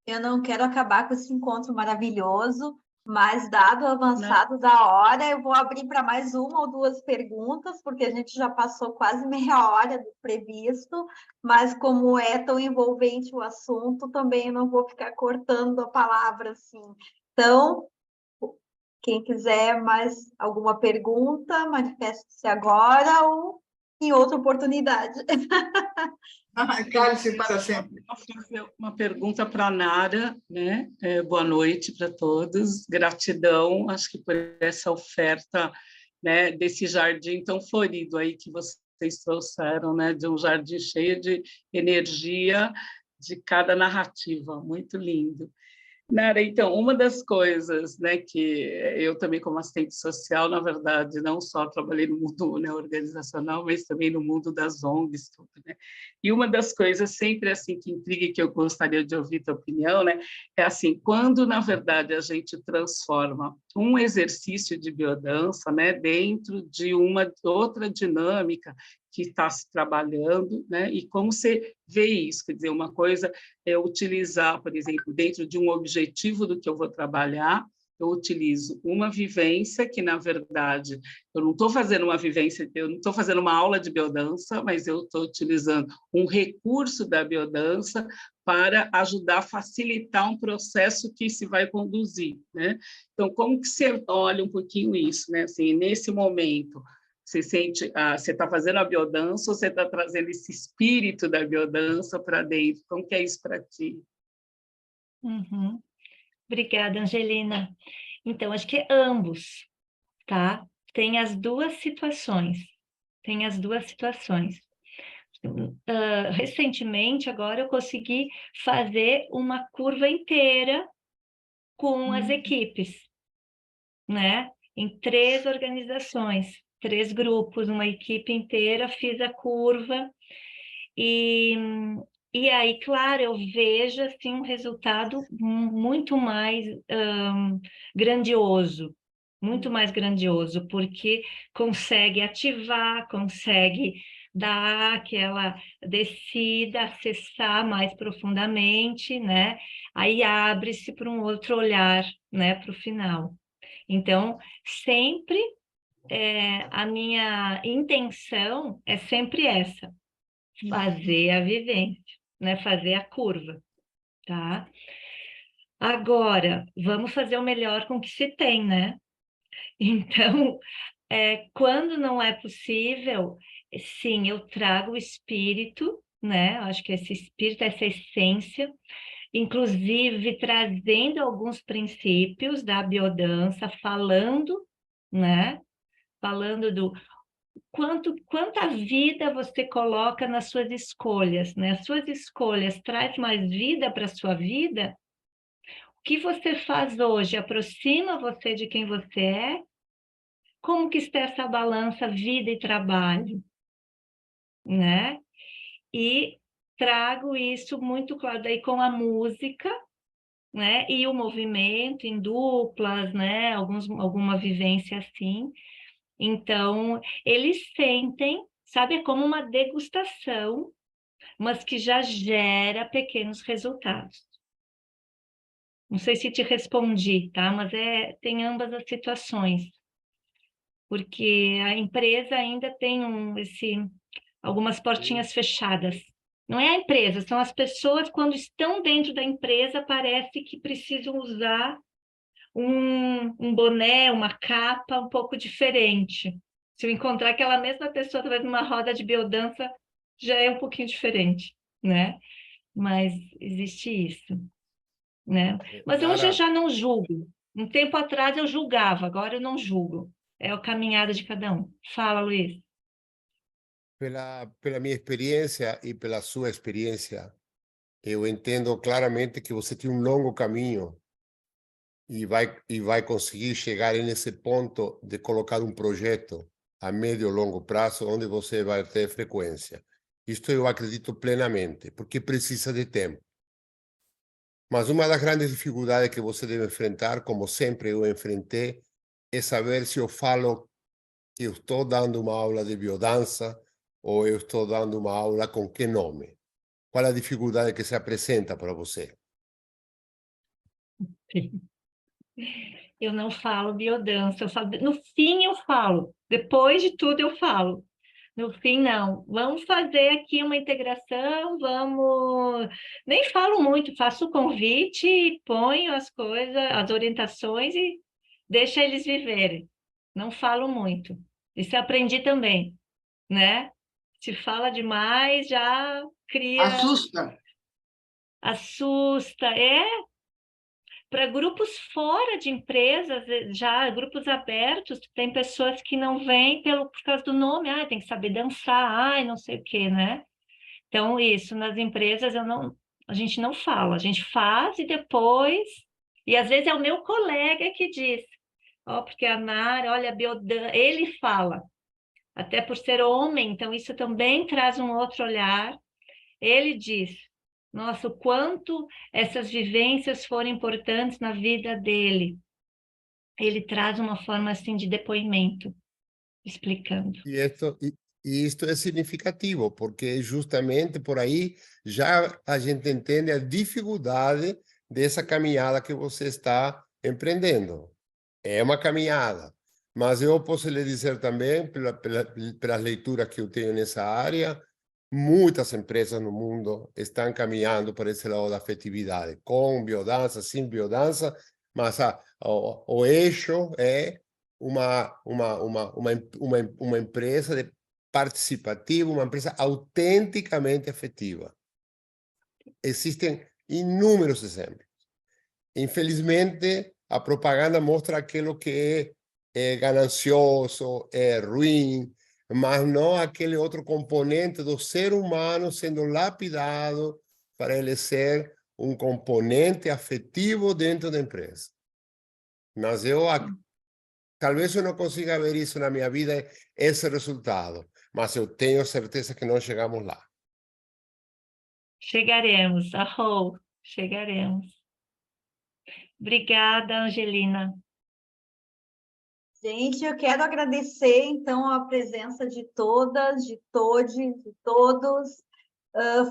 Eu não quero acabar com esse encontro maravilhoso Mas, dado o avançado da hora, eu vou abrir para mais uma ou duas perguntas, porque a gente já passou quase meia hora do previsto, mas como é tão envolvente o assunto, também eu não vou ficar cortando a palavra assim. Então, quem quiser mais alguma pergunta, manifeste-se agora ou em outra oportunidade. Cale-se para sempre. Vou fazer uma pergunta para a Nara, né? Boa noite para todos. Gratidão, acho que por essa oferta, né, desse jardim tão florido aí que vocês trouxeram, né? De um jardim cheio de energia de cada narrativa, muito lindo. Nara, então, uma das coisas, né, que eu também como assistente social, na verdade, não só trabalhei no mundo, né, organizacional, mas também no mundo das ONGs, tudo, né? E uma das coisas sempre assim que intriga e que eu gostaria de ouvir tua opinião, né, é assim, quando na verdade a gente transforma um exercício de biodança, né, dentro de uma outra dinâmica que está se trabalhando, né? E como você vê isso? Quer dizer, uma coisa é utilizar, por exemplo, dentro de um objetivo do que eu vou trabalhar, eu utilizo uma vivência que, na verdade, eu não estou fazendo uma vivência, eu não estou fazendo uma aula de biodança, mas eu estou utilizando um recurso da biodança para ajudar a facilitar um processo que se vai conduzir, né? Então, como que você olha um pouquinho isso, né? Assim, nesse momento, você sente, você está fazendo a biodança ou você está trazendo esse espírito da biodança para dentro? Como que é isso para ti? Uhum. Obrigada, Angelina. Então, acho que é ambos, tá? Tem as duas situações. Tem as duas situações. Recentemente, agora, eu consegui fazer uma curva inteira com as equipes, né? Em 3 organizações, 3 grupos, uma equipe inteira, fiz a curva e aí, claro, eu vejo assim, um resultado muito mais grandioso, muito mais grandioso, porque consegue ativar, consegue dar aquela descida, acessar mais profundamente, né? Aí abre-se para um outro olhar, né, para o final. Então, sempre a minha intenção é sempre essa, fazer a vivência, né? Fazer a curva, tá? Agora, vamos fazer o melhor com o que se tem, né? Então, quando não é possível, sim, eu trago o espírito, né? Acho que esse espírito, essa essência, inclusive trazendo alguns princípios da biodança, falando, né? Falando do quanta vida você coloca nas suas escolhas, né? As suas escolhas traz mais vida para a sua vida? O que você faz hoje aproxima você de quem você é? Como que está essa balança vida e trabalho, né? E trago isso muito claro daí com a música, né? E o movimento em duplas, né? Alguma vivência assim. Então, eles sentem, sabe, é como uma degustação, mas que já gera pequenos resultados. Não sei se te respondi, tá? Mas tem ambas as situações. Porque a empresa ainda tem algumas portinhas fechadas. Não é a empresa, são as pessoas, quando estão dentro da empresa, parece que precisam usar um boné, uma capa um pouco diferente. Se eu encontrar aquela mesma pessoa através de uma roda de biodança, já é um pouquinho diferente, né? Mas existe isso, né? Mas hoje eu já não julgo. Um tempo atrás eu julgava, agora eu não julgo. É a caminhada de cada um. Fala, Luiz. Pela minha experiência e pela sua experiência, eu entendo claramente que você tem um longo caminho e vai conseguir chegar nesse ponto de colocar um projeto a médio e longo prazo onde você vai ter frequência. Isto eu acredito plenamente, porque precisa de tempo. Mas uma das grandes dificuldades que você deve enfrentar, como sempre eu enfrentei, é saber se eu falo que eu estou dando uma aula de biodança ou eu estou dando uma aula com que nome. Qual a dificuldade que se apresenta para você? Sim. Eu não falo biodança, eu falo, no fim eu falo, depois de tudo eu falo. No fim, não. Vamos fazer aqui uma integração, vamos. Nem falo muito, faço o convite, ponho as coisas, as orientações e deixa eles viverem. Não falo muito. Isso eu aprendi também, né? Se fala demais, já cria. Assusta. Assusta. É, para grupos fora de empresas, já grupos abertos, tem pessoas que não vêm por causa do nome, tem que saber dançar, não sei o quê, né? Então, isso, nas empresas a gente não fala, a gente faz e depois, e às vezes é o meu colega que diz, porque a Nara, olha, a biodan, ele fala, até por ser homem, então isso também traz um outro olhar, ele diz, nossa, o quanto essas vivências foram importantes na vida dele. Ele traz uma forma assim de depoimento, explicando. E isto é significativo, porque justamente por aí já a gente entende a dificuldade dessa caminhada que você está empreendendo. É uma caminhada, mas eu posso lhe dizer também, pelas leituras que eu tenho nessa área, muitas empresas no mundo estão caminhando para esse lado da afetividade, com biodança, sem biodança, mas o eixo é uma empresa participativa, uma empresa autenticamente afetiva. Existem inúmeros exemplos. Infelizmente, a propaganda mostra aquilo que é ganancioso, é ruim, mas não aquele outro componente do ser humano sendo lapidado para ele ser um componente afetivo dentro da empresa. Mas talvez eu não consiga ver isso na minha vida, esse resultado, mas eu tenho certeza que nós chegamos lá. Chegaremos, chegaremos. Obrigada, Angelina. Gente, eu quero agradecer, então, a presença de todas, de todos,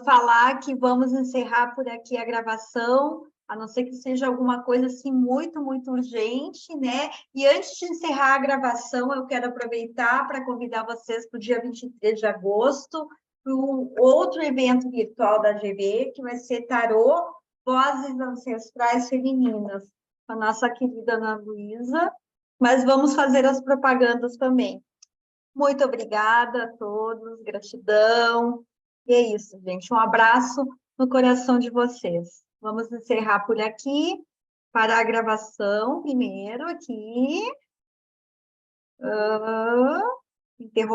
falar que vamos encerrar por aqui a gravação, a não ser que seja alguma coisa assim muito, muito urgente, né? E antes de encerrar a gravação, eu quero aproveitar para convidar vocês para o dia 23 de agosto, para um outro evento virtual da GV, que vai ser Tarô, Vozes Ancestrais Femininas, a nossa querida Ana Luísa, mas vamos fazer as propagandas também. Muito obrigada a todos, gratidão. E é isso, gente. Um abraço no coração de vocês. Vamos encerrar por aqui. Para a gravação, primeiro aqui. Interromper.